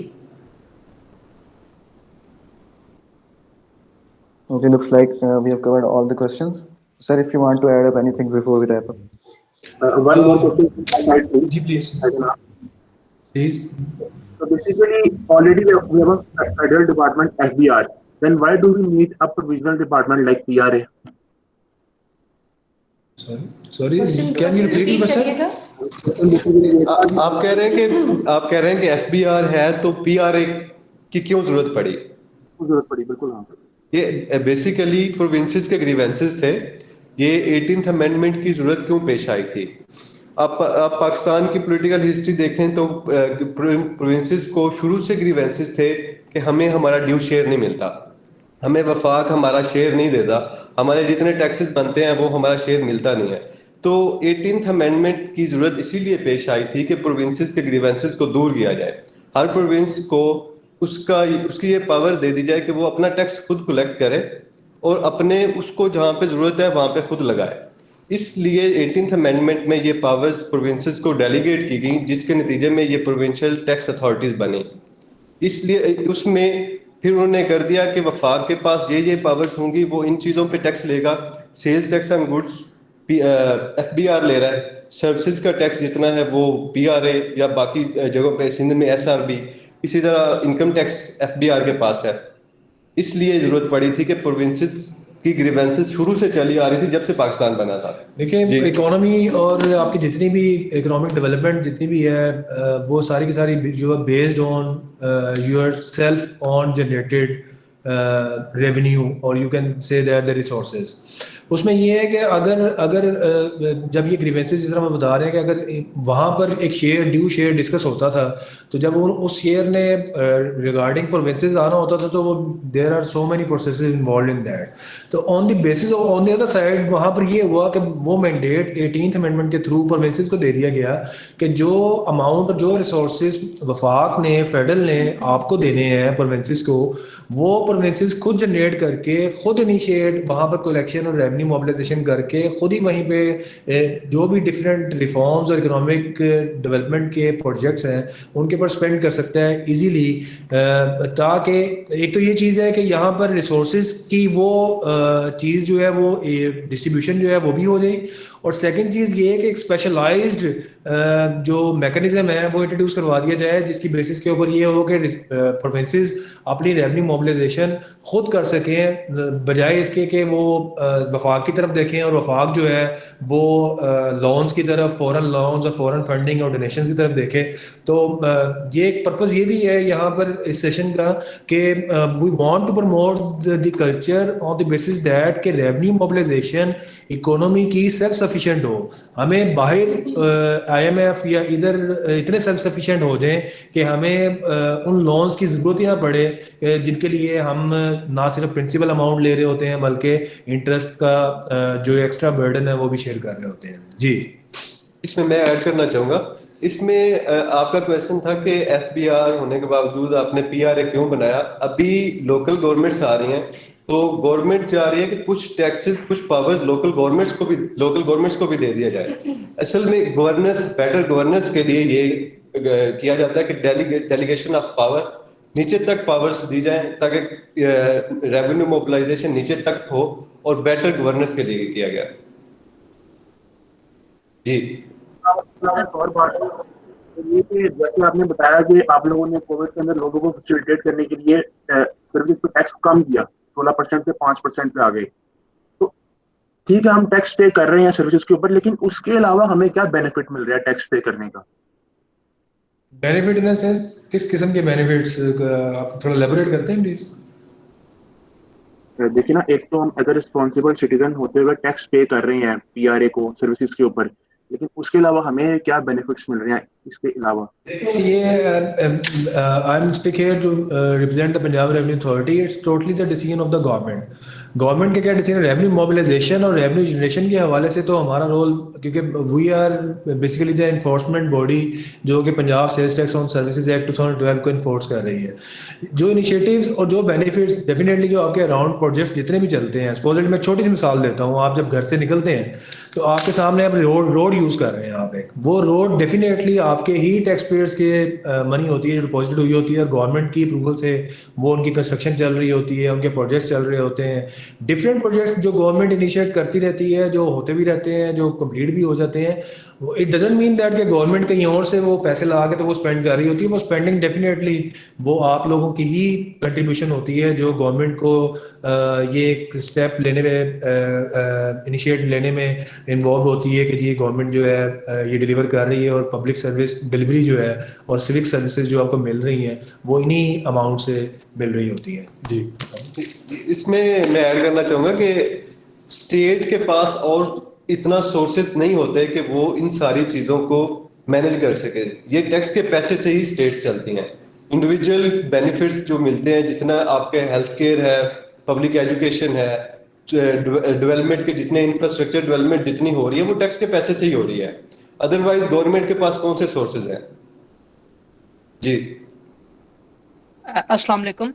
Okay, looks like we have covered all the questions. Sir, if you want to add up anything before we wrap up. One more question from my side, please. जी please I can ask. Please. So basically, already we have a federal department FBR. Then why do we need a provisional department like PRA? Sorry can you repeat the करिएगा। आप कह रहे हैं कि FBR है तो PRA की क्यों जरूरत पड़ी? जरूरत पड़ी, बिल्कुल हाँ। ये बेसिकली प्रोविंसेस के ग्रीवेंसेस थे। ये 18th अमेंडमेंट की जरूरत क्यों पेश आई थी? आप पाकिस्तान की पॉलिटिकल हिस्ट्री देखें तो प्रोविंसेस को शुरू से ग्रीवेंसेस थे कि हमें हमारा ड्यू शेयर नहीं मिलता, हमें वफाक हमारा शेयर नहीं देता, हमारे जितने टैक्सेस बनते हैं वो हमारा शेयर मिलता नहीं है। तो 18th अमेंडमेंट की जरूरत इसीलिए पेश आई थी कि प्रोविंसेस के ग्रीवेंसेस को दूर किया जाए। हर प्रोविंस को उसकी ये पावर दे दी जाए कि वो अपना टैक्स खुद कलेक्ट करे और अपने उसको जहाँ पे जरूरत है वहाँ पे खुद लगाए। इसलिए 18th अमेंडमेंट में ये पावर्स प्रोविंसेस को डेलीगेट की गई, जिसके नतीजे में ये प्रोविंशियल टैक्स अथॉरिटीज बनी। इसलिए उसमें फिर उन्होंने कर दिया कि वफाक के पास ये पावर्स होंगी, वो इन चीज़ों पे टैक्स लेगा। Sales tax on goods FBR ले रहा है, सर्विसेज का टैक्स जितना है वो पीआरए या बाकी जगहों पे सिंध में एसआरबी, इसी तरह इनकम टैक्स एफबीआर के पास है। इसलिए जरूरत पड़ी थी कि प्रोविंसेस की ग्रीवेंसेस शुरू से चली आ रही थी जब से पाकिस्तान बना था। देखिए इकोनॉमी और आपकी जितनी भी इकोनॉमिक डेवलपमेंट जितनी भी है वो सारी की सारी जो है based on your self on generated revenue और you can say that the resources. उसमें ये है कि अगर जब ये ग्रीवेंसेस जिस तरह मैं बता रहे हैं कि अगर वहाँ पर एक ड्यू शेयर डिस्कस होता था तो जब उस शेयर ने रिगार्डिंग प्रोविंसेस आना होता था तो वो there are so many processes involve in that. तो on the basis of on the other side वहाँ पर ये हुआ कि वो मैंडेट 18th अमेंडमेंट के थ्रू प्रोविंसेस को दे दिया गया कि जो अमाउंट जो रिसोर्सेज वफाक ने फेडरल ने आपको देने हैं प्रोविंसेस को, वो प्रोविंसेस खुद जनरेट करके खुद इनिशिएट वहाँ पर कलेक्शन और रेवेन्यू मोबिलाइजेशन करके खुद ही वहीं पे जो भी डिफरेंट रिफॉर्म्स और इकोनॉमिक डेवलपमेंट के प्रोजेक्ट्स हैं उनके पर स्पेंड कर सकता है इजीली। ताकि एक तो ये चीज़ है कि यहाँ पर रिसोर्सेज की वो चीज़ जो है वो डिस्ट्रीब्यूशन जो है वो भी हो जाए, और सेकंड चीज़ ये है कि एक स्पेशलाइज्ड जो मैकेनिज्म है वो इंट्रोड्यूस करवा दिया जाए जिसकी बेसिस के ऊपर ये हो कि प्रोविंसेस अपनी रेवेन्यू मोबिलाइजेशन खुद कर सकें, बजाय इसके कि वो वफाक की तरफ देखें और वफाक जो है वो लोन्स की तरफ, फॉरेन लोन्स और फॉरेन फंडिंग और डोनेशंस की तरफ देखे। तो ये एक पर्पस ये भी है यहाँ पर इस सेशन का कि we want to promote the culture on the basis that कि रेवेन्यू मोबिलाइजेशन इकोनॉमी की सेल्फ सफिशिएंट हो। हमें बाहर आईएमएफ या इधर इतने सेल्फ सफिशिएंट हो जाएं कि हमें उन लोन्स की जरूरत ही ना पड़े जिनके लिए हम ना सिर्फ प्रिंसिपल अमाउंट ले रहे होते हैं बल्कि इंटरेस्ट का जो एक्स्ट्रा बर्डन है वो भी शेयर कर रहे होते हैं। जी, इसमें मैं ऐड करना चाहूँगा। इसमें आपका क्वेश्चन था कि एफबीआर होने के बावजूद आपने पीआरए क्यों बनाया। अभी लोकल गवर्नमेंट्स आ रही हैं तो गवर्नमेंट चाह रही है कि कुछ टैक्सेस, कुछ पावर्स लोकल गवर्नमेंट्स को भी दे दिया जाए। असल में बेटर गवर्नेंस के लिए ये किया जाता है कि डेलीगेशन ऑफ पावर नीचे तक पावर्स दी जाए ताकि रेवेन्यू मोबिलाइजेशन नीचे तक हो और बेटर गवर्नेंस के लिए किया गया। जी, और बात ये कि जैसे आपने बताया कि आप लोगों ने कोविड के अंदर लोगों को फैसिलिटेट करने के लिए सर्विस पे टैक्स कम किया, 16% से 5% पे आ गए। तो ठीक है हम टैक्स पे कर रहे हैं सर्विसेज के ऊपर, लेकिन उसके अलावा हमें क्या बेनिफिट मिल रहा है टैक्स पे करने का? बेनिफिट इन सेंस किस किस्म के बेनिफिट्स, आप थोड़ा एलैबोरेट करते हैं प्लीज? देखिए ना, एक तो हम एज रिस्पॉन्सिबल सिटीजन होते हुए टैक्स पे कर रहे हैं पीआरए को सर्विसेज के ऊपर, लेकिन उसके अलावा हमें क्या बेनिफिट्स मिल रहे हैं इसके अलावा? देखो ये I am speak here to represent the Punjab revenue authority, it's totally the decision of the government. Government के क्या डिसीजन, रेवेन्यू मोबिलाइजेशन और रेवेन्यू जनरेशन के हवाले से तो हमारा रोल, क्योंकि we are basically the enforcement body जो कि Punjab sales tax on services act 2012 को इन्फोर्स कर रही है। जो इनिशिएटिव्स और जो बेनिफिट्स डेफिनेटली जो आपके अराउंड प्रोजेक्ट्स जितने भी चलते हैं, सपोज मैं छोटी सी मिसाल देता हूँ, आप जब घर से निकलते हैं तो आपके सामने आप रोड यूज कर रहे हैं, आप एक वो रोड डेफिनेटली आपके ही टैक्स पेयर्स के मनी होती है जो डिपॉजिट हुई होती है, और गवर्नमेंट की अप्रूवल से वो उनकी कंस्ट्रक्शन चल रही होती है, उनके प्रोजेक्ट्स चल रहे होते हैं। डिफरेंट प्रोजेक्ट्स जो गवर्नमेंट इनिशिएट करती रहती है, जो होते भी रहते हैं, जो कंप्लीट भी हो जाते हैं। इट डजंट मीन दैट कि गवर्नमेंट कहीं और से वो पैसे लगा के तो वो स्पेंड कर रही होती है, वो स्पेंडिंग डेफिनेटली वो आप लोगों की ही कंट्रीब्यूशन होती है जो गवर्नमेंट को ये एक स्टेप लेने में, इनिशिएट लेने में इन्वॉल्व होती है कि जी गवर्नमेंट जो है ये डिलीवर कर रही है, और पब्लिक सर्विस डिलीवरी जो है और सिविक सर्विसेज जो आपको मिल रही हैं वो इन्हीं अमाउंट से मिल रही होती है। जी इसमें मैं ऐड करना चाहूँगा कि स्टेट के पास और इतना सोर्सेज नहीं होते कि वो इन सारी चीज़ों को मैनेज कर सके। ये टैक्स के पैसे से ही स्टेट्स चलती हैं। इंडिविजुअल बेनिफिट्स जो मिलते हैं, जितना आपके हेल्थ केयर है, पब्लिक एजुकेशन है, डेवलपमेंट के जितने इंफ्रास्ट्रक्चर डेवलपमेंट जितनी हो रही है वो टैक्स के पैसे से ही हो रही है। अदरवाइज गवर्नमेंट के पास कौन से सोर्सेज हैं? जी अस्सलाम वालेकुम।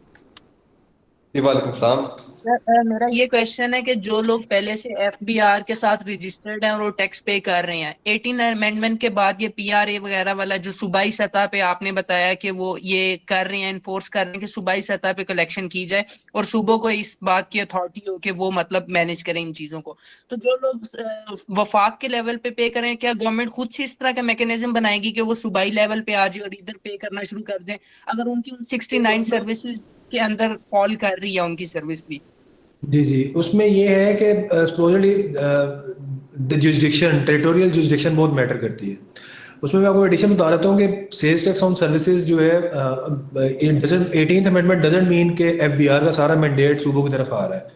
वालेकुम सलाम। मेरा ये क्वेश्चन है कि जो लोग पहले से एफबीआर के साथ रजिस्टर्ड हैं और वो टैक्स पे कर रहे हैं, 18 अमेंडमेंट के बाद ये पीआरए वगैरह वाला जो सूबाई सतह पे आपने बताया कि वो ये कर रहे हैं, इन्फोर्स कर रहे हैं कि सूबाई सतह पे कलेक्शन की जाए और सूबों को इस बात की अथॉरिटी हो कि वो मतलब मैनेज करें इन चीजों को। तो जो लोग वफाक के लेवल पे करें, क्या गवर्नमेंट खुद से इस तरह का मैकेनिज्म बनाएगी कि वो सूबाई लेवल पे आ जाए और इधर पे करना शुरू कर दें, अगर उनकी 69 सर्विसेज के अंदर फॉल कर रही है उनकी सर्विस भी? जी उसमें ये है कि सपोजली जुरिसडिक्शन, टेरिटोरियल जुरिसडिक्शन बहुत मैटर करती है। उसमें मैं आपको एडिशन बता देता हूँ कि सेल्स टैक्स ऑन सर्विसेज जो है, 18th अमेंडमेंट डजंट मीन कि एफबीआर का सारा मैंडेट सूबों की तरफ आ रहा है।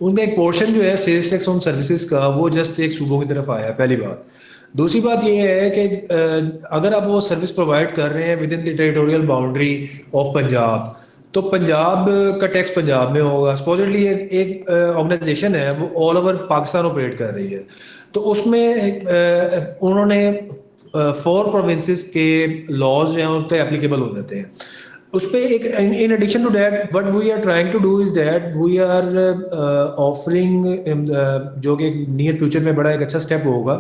उनका एक पोर्शन जो है सेल्स टैक्स ऑन सर्विसेज का, वो जस्ट एक सूबों की तरफ आया है, पहली बात। दूसरी बात ये है कि अगर आप वो सर्विस प्रोवाइड कर रहे हैं with in the territorial boundary of Punjab, तो पंजाब का टैक्स पंजाब में होगा। सपोजली एक ऑर्गेनाइजेशन है वो ऑल ओवर पाकिस्तान ऑपरेट कर रही है, तो उसमें उन्होंने 4 प्रोविंसेस के लॉज जो हैं उन पर एप्लीकेबल हो जाते हैं। उस पर एक in addition to that what we are trying to do is that we are offering, जो कि नियर फ्यूचर में बड़ा एक अच्छा स्टेप होगा,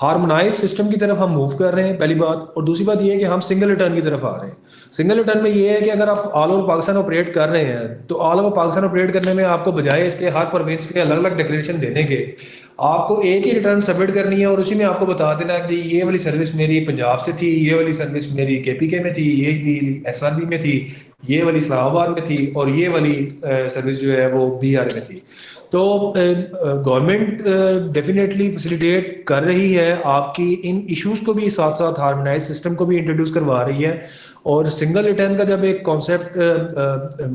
हार्मोनाइज सिस्टम की तरफ हम मूव कर रहे हैं, पहली बात। और दूसरी बात ये है कि हम सिंगल रिटर्न की तरफ आ रहे हैं। सिंगल रिटर्न में ये है कि अगर आप ऑल ओवर पाकिस्तान ऑपरेट कर रहे हैं, तो ऑल ओवर पाकिस्तान ऑपरेट करने में आपको बजाय इसके हर प्रोविंस के अलग अलग डिक्लेरेशन देने के, आपको एक ही रिटर्न सबमिट करनी है और उसी में आपको बता देना कि ये वाली सर्विस मेरी पंजाब से थी, ये वाली सर्विस मेरी केपीके में थी, ये वाली एसआरबी में थी, ये वाली इस्लामाबाद में थी, और ये वाली सर्विस जो है वो बीआरए में थी। तो गवर्नमेंट डेफिनेटली फैसिलिटेट कर रही है आपकी इन इश्यूज को भी, साथ साथ हार्मोनाइज सिस्टम को भी इंट्रोड्यूस करवा रही है। और सिंगल रिटर्न का जब एक concept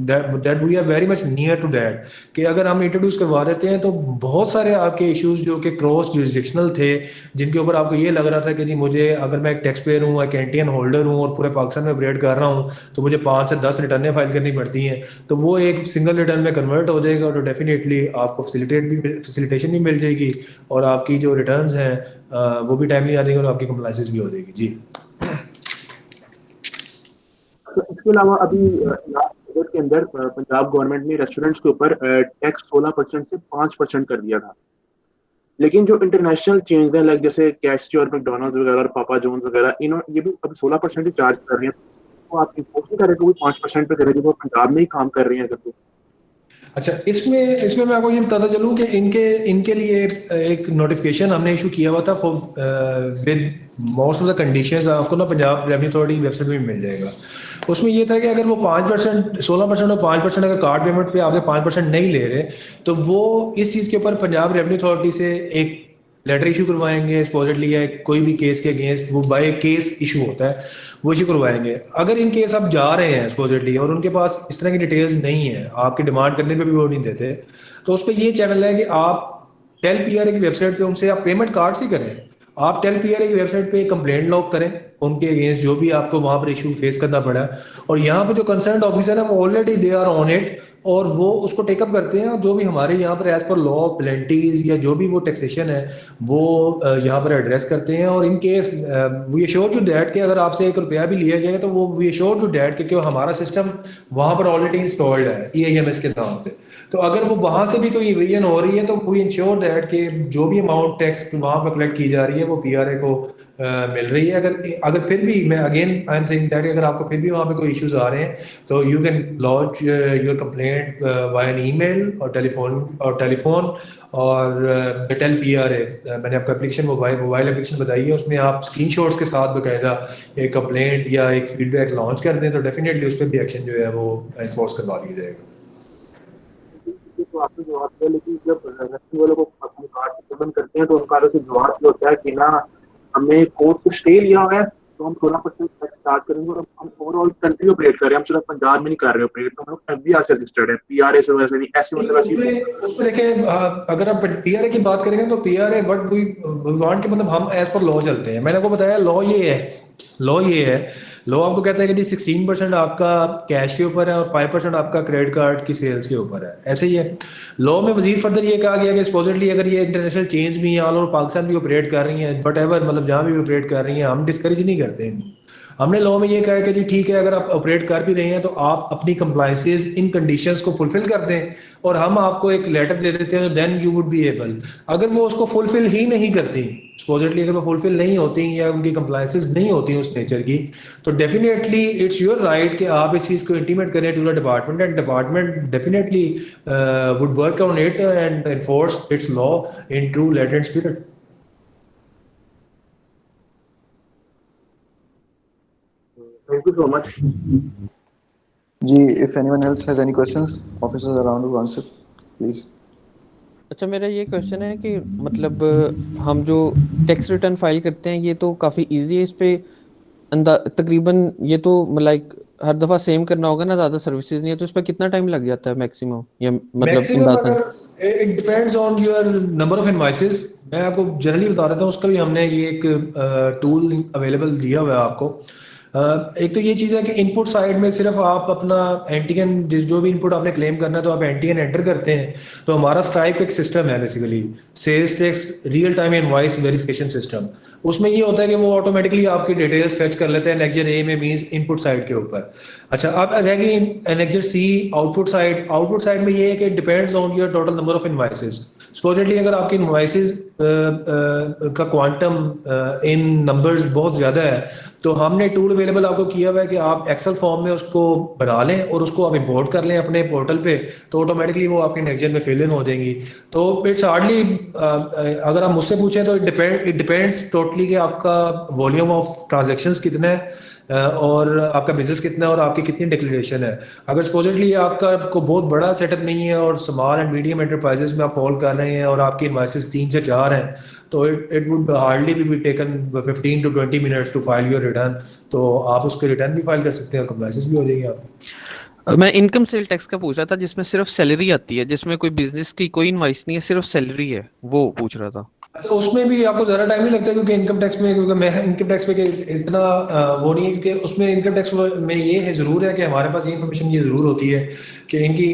that we are very much near to that, कि अगर हम इंट्रोड्यूस करवा देते हैं तो बहुत सारे आपके इश्यूज जो कि क्रॉस जुरिसडिक्शनल थे, जिनके ऊपर आपको ये लग रहा था कि जी मुझे, अगर मैं एक टैक्स पेयर हूँ, एक एनटीएन होल्डर हूँ और पूरे पाकिस्तान में ऑपरेट कर रहा हूँ, तो मुझे 5 से 10 रिटर्नें फाइल करनी पड़ती हैं, तो वो एक सिंगल रिटर्न में कन्वर्ट हो जाएगा। तो डेफिनेटली आपको फैसिलिटेशन भी मिल जाएगी और आपकी जो रिटर्न्स हैं वो भी टाइमली आ जाएंगे और आपकी कंप्लायंसेस भी हो जाएगी। जी तो इसके अलावा अभी लास्ट बजट के अंदर पंजाब गवर्नमेंट ने रेस्टोरेंट्स के ऊपर टैक्स 16% से 5% कर दिया था, लेकिन जो इंटरनेशनल चेन्स हैं लाइक जैसे कैश और मैकडॉनल्ड्स वगैरह और पापा जॉन्स वगैरह, इन्होंने ये भी अभी 16% ही चार्ज कर रहे हैं। तो आप इम्पोर्ट नहीं करेंगे, वो 5% पे करेंगे, वो पंजाब में ही काम कर रही हैं। अच्छा, इसमें इसमें मैं आपको ये बताता चलूँ कि इनके इनके लिए एक नोटिफिकेशन हमने इशू किया हुआ था with most of the conditions, आपको ना पंजाब रेवेन्यू अथॉरिटी की वेबसाइट में मिल जाएगा। उसमें ये था कि अगर वो 5%, 16% और 5% अगर कार्ड पेमेंट पे आपसे 5% नहीं ले रहे, तो वो इस चीज़ के ऊपर पंजाब रेवेन्यू अथॉरिटी से एक लेटर इशू करवाएंगे सपोजिटली, या कोई भी केस के अगेंस्ट, वो बाय केस इशू होता है, वो इशू करवाएंगे। अगर इन केस आप जा रहे हैं सपोजिटली और उनके पास इस तरह की डिटेल्स नहीं है, आपकी डिमांड करने पे भी वो नहीं देते, तो उस पर ये चैनल है कि आप टेल पीआरए की वेबसाइट पे उनसे आप पेमेंट कार्ड से करें। आप टेल पीआरए की वेबसाइट पे कंप्लेंट लॉग करें उनके अगेंस्ट जो भी आपको वहां पर इशू फेस करना पड़ा, और यहाँ पे जो कंसर्न ऑफिसर है वो already they are on it, और वो उसको टेकअप करते हैं। और जो भी हमारे यहाँ पर एज पर लॉ पेनल्टीज या जो भी वो टैक्सेशन है वो यहाँ पर एड्रेस करते हैं। और in case we sure to that कि अगर आपसे 1 रुपया भी लिया जाएगा तो वो वी श्योर टू दैट कि हमारा सिस्टम वहाँ पर ऑलरेडी इंस्टॉल्ड है EIMS के नाम से। तो अगर वो वहां से भी कोई इवेजन हो रही है तो वी इंश्योर दैट कि जो भी अमाउंट टैक्स वहां पर कलेक्ट की जा रही है वो पीआरए को मिल रही है। अगर फिर भी मैं again I am saying that अगर आपको फिर भी वहां पे कोई इश्यूज आ रहे हैं तो you can launch your complaint via an email और टेलीफोन और टेल पीआरए। मैंने आपको एप्लीकेशन मोबाइल एप्लीकेशन बताई है, उसमें आप स्क्रीनशॉट्स के साथ बकायदा एक कंप्लेंट या एक फीडबैक लॉन्च कर दें तो डेफिनेटली उस पर भी एक्शन जो है वो एनफोर्स करवा दिया जाएगा। तो आपने जवाब दिया, लेकिन जब रस्सी वालों को अपने कार्ड से पेमेंट करते हैं तो उनका से जवाब ये होता है कि ना हमने कोर्ट से स्टे लिया हुआ है तो हम 16% टैक्स चार्ज करेंगे, और हम ओवरऑल कंट्री ऑपरेट कर रहे हैं, हम सिर्फ पंजाब में नहीं कर रहे ऑपरेट, तो हम लोग FBR से रजिस्टर्ड है, पीआरए से वैसे नहीं, ऐसे मतलब उसमें देखिए अगर आप पीआरए की बात करेंगे तो पीआरए व्हाट वी वांट के मतलब हम एज पर लॉ चलते हैं। मैंने आपको बताया लॉ ये है लॉ आपको कहता है कि जी 16% आपका कैश के ऊपर है और 5% आपका क्रेडिट कार्ड की सेल्स के ऊपर है, ऐसे ही है। लॉ में मजीद फर्दर ये कहा गया कि सपोजिटली अगर ये इंटरनेशनल चेंज भी ऑल ओवर पाकिस्तान भी ऑपरेट कर रही हैं, बट एवर मतलब जहाँ भी ऑपरेट कर रही हैं, हम डिस्करेज नहीं करते हैं। हमने लॉ में ये कहा है कि जी ठीक है, अगर आप ऑपरेट कर भी रहे हैं तो आप अपनी कंप्लायंसेस इन कंडीशंस को फुलफिल कर दें और हम आपको एक लेटर दे देते हैं, then you would be able. अगर वो उसको फुलफिल ही नहीं करती, सपोजिटली अगर वो फुलफिल नहीं होती या उनकी कंप्लायंसेस नहीं होती उस नेचर की, तो डेफिनेटली इट्स योर राइट कि आप इस चीज़ को इंटीमेट करें to the department, and department definitely would work on it and enforce its law in true letter and spirit. Thank you so much. जी, if anyone else has any questions, officers around to answer, please. अच्छा, मेरा ये question है कि मतलब हम जो tax return file करते हैं ये तो काफ़ी इजी है, इस पे तकरीबन ये तो लाइक हर दफ़ा सेम करना होगा ना, ज़्यादा सर्विसेज नहीं है, तो इस पर कितना टाइम लग जाता है मैक्सिमम, या मतलब it depends on your number of invoices. मैं आपको जनरली बता रहा था, उसका भी हमने ये एक टूल अवेलेबल दिया हुआ है आपको। एक तो ये चीज़ है कि इनपुट साइड में सिर्फ आप अपना एंटीजन जो भी इनपुट आपने क्लेम करना है तो आप एंटीजन एंटर करते हैं, तो हमारा स्ट्राइप एक सिस्टम है basically sales tax real time invoice verification system. उसमें ये होता है कि वो ऑटोमेटिकली आपकी डिटेल्स फेच कर लेते हैं एनेक्जर ए में, मींस इनपुट साइड के ऊपर। अच्छा, अब रह गई एनेक्जर सी आउटपुट साइड। आउटपुट साइड में ये है कि depends on your total number of invoices. Supposedly अगर आपकी इनवॉइसेस का क्वांटम इन नंबर्स बहुत ज़्यादा है तो हमने टूल अवेलेबल आपको किया हुआ है कि आप एक्सेल फॉर्म में उसको बना लें और उसको आप इंपोर्ट कर लें अपने पोर्टल पे, तो ऑटोमेटिकली वो आपके नेक्स्ट में फिल इन हो जाएंगी। तो इट्स हार्डली, अगर आप मुझसे पूछें तो इट डिपेंड्स टोटली कि आपका वॉल्यूम ऑफ ट्रांजेक्शन्स कितना है और आपका बिजनेस कितना है और आपकी कितनी डिक्लेरेशन है। अगर सपोजिटली आपका को बहुत बड़ा सेटअप नहीं है और स्मॉल एंड मीडियम एंटरप्राइजेस में आप फॉल कर रहे हैं और आपकी इनवॉइसेस 3 से 4 हैं, तो it would hardly be taken 15 to 20 minutes to file your return. तो आप उसके रिटर्न भी फाइल कर सकते हैं, कंप्लायंसेस भी हो जाएगी आपकी। मैं इनकम सेल टैक्स का पूछ रहा था जिसमें सिर्फ सैलरी आती है, जिसमें कोई बिजनेस की कोई इनवॉइस नहीं है, सिर्फ सैलरी है, वो पूछ रहा था। अच्छा, उसमें भी आपको ज़्यादा टाइम नहीं लगता क्योंकि इनकम टैक्स में, क्योंकि मैं इनकम टैक्स पे इतना वो नहीं है, क्योंकि उसमें इनकम टैक्स में ये है ज़रूर है कि हमारे पास ये इन्फॉर्मेशन ये ज़रूर होती है कि इनकी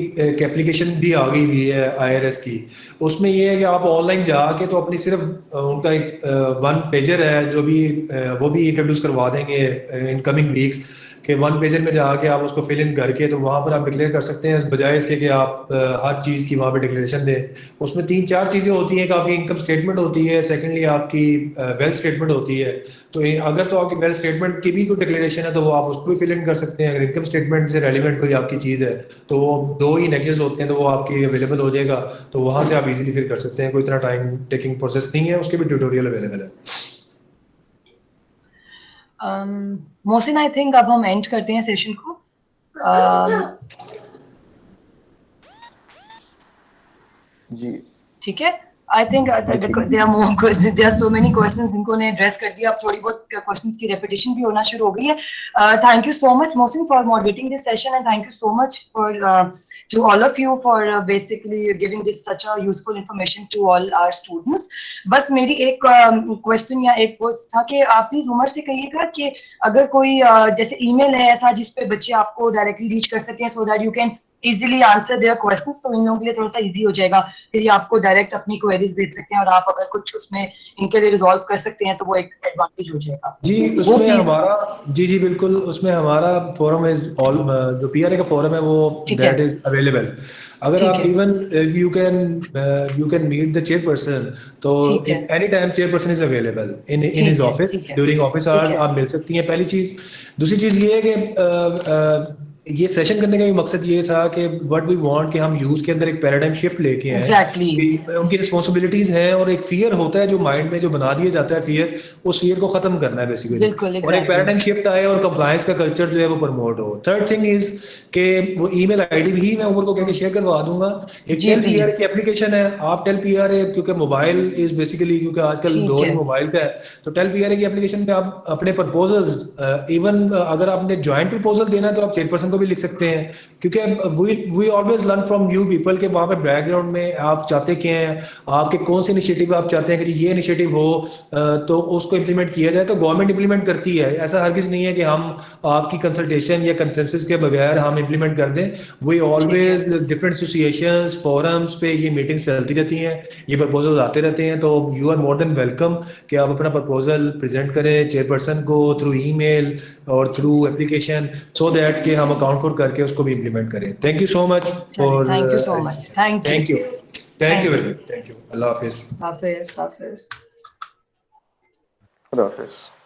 एप्लीकेशन भी आ गई हुई है IRS की। उसमें ये है कि आप ऑनलाइन जाके तो अपनी सिर्फ उनका एक 1 पेजर है जो भी वो भी इंट्रोड्यूस करवा देंगे इन कमिंग वीक्स कि वन पेजर में जाके आप उसको फिल इन करके तो वहाँ पर आप डिक्लेयर कर सकते हैं, बजाय इसके कि आप हर चीज़ की वहाँ पे डिक्लेरेशन दें। उसमें 3-4 चीज़ें होती हैं कि आपकी इनकम स्टेटमेंट होती है, सेकेंडली आपकी वेल्थ स्टेटमेंट होती है। तो अगर तो आपकी वेल्थ स्टेटमेंट की भी कोई डिक्लेरेशन है तो वो आप उसको भी फिल इन कर सकते हैं। अगर इनकम स्टेटमेंट से रेलिवेंट कोई आपकी चीज़ है तो वो 2 ही नेक्सेस होते हैं, तो वो आपकी अवेलेबल हो जाएगा, तो वहाँ से आप इजीली फिल कर सकते हैं। कोई इतना टाइम टेकिंग प्रोसेस नहीं है, उसके भी ट्यूटोरियल अवेलेबल है। मोहसिन, आई थिंक अब हम एंड करते हैं सेशन को। जी ठीक है, I think there are more questions, there are so many questions जिनको ने एड्रेस कर दिया। अब थोड़ी बहुत क्वेश्चंस की रेपिटेशन भी होना शुरू हो गई है। Thank you so much Mohsin for moderating this session, and thank you so much for to all of you for basically giving this such a useful information to all our students. बस मेरी एक question या एक post था कि आप please Umar से कहिएगा कि अगर कोई जैसे ईमेल है ऐसा जिस पे बच्चे आपको डायरेक्टली रीच कर सकें, so that you can easily answer their questions, तो इन लोगों के लिए थोड़ा सा इजी हो जाएगा, फिर ये आपको डायरेक्ट अपनी क्वेरीज भेज सकते हैं और आप अगर कुछ उसमें इनके लिए रिजॉल्व कर सकते हैं तो वो एक एडवांटेज हो जाएगा। जी उसमें हमारा जी बिल्कुल, उसमें हमारा फोरम इज ऑल, जो पीआरए का फोरम है वो दैट इज अवेलेबल। अगर आप even you can meet the chairperson, तो any time chairperson is available in his office during office hours, आप मिल सकती हैं। पहली चीज। दूसरी चीज ये है कि ये सेशन करने का भी मकसद ये था कि व्हाट वी वांट कि हम यूथ के अंदर एक पैराडाइम शिफ्ट लेके आए। Exactly. उनकी रिस्पांसिबिलिटीज हैं और एक फियर होता है जो माइंड में जो बना दिया जाता है फियर, उस फियर को खत्म करना है बेसिकली। बिल्कुल, और एक पैराडाइम शिफ्ट आए और कंप्लायंस का कल्चर जो है वो प्रमोट हो। थर्ड थिंग इज कि वो ईमेल आईडी भी मैं उमर को कहकर शेयर करवा दूंगा। एक टेल पीआर की एप्लीकेशन है, आप टेल पीआर है, क्योंकि मोबाइल इज बेसिकली, क्योंकि आजकल दौर ही मोबाइल का है, तो टेल पीआर की एप्लीकेशन पे आप अपने प्रपोजल्स, इवन अगर आपने ज्वाइंट प्रपोजल देना है तो आप चेयरपर्सन को भी लिख सकते हैं, क्योंकि we always learn from you people के वहाँ पे बैकग्राउंड में आप चाहते क्या हैं, आपके कौन से इनिशिएटिव आप चाहते हैं कि ये इनिशिएटिव हो तो उसको इम्प्लीमेंट किया जाए। तो गवर्नमेंट इम्प्लीमेंट करती है, ऐसा हरगिज नहीं है कि हम आपकी कंसल्टेशन या कंसेंसस के बगैर हम इम्प्लीमेंट कर दें। We always different associations forums पे ये मीटिंग्स चलती रहती हैं, ये प्रपोजल आते रहते हैं, तो you are more than welcome कि आप अपना प्रपोजल प्रेजेंट करें चेयरपर्सन को थ्रू ईमेल और थ्रू एप्लीकेशन, सो दैट कि हम अकाउंट फॉर करके उसको भी इम्प्लीमेंट करें। Thank you so much for, thank you so much, thank you very much, thank you. अल्लाह हाफिज। हाफिज। खुदा हाफिज।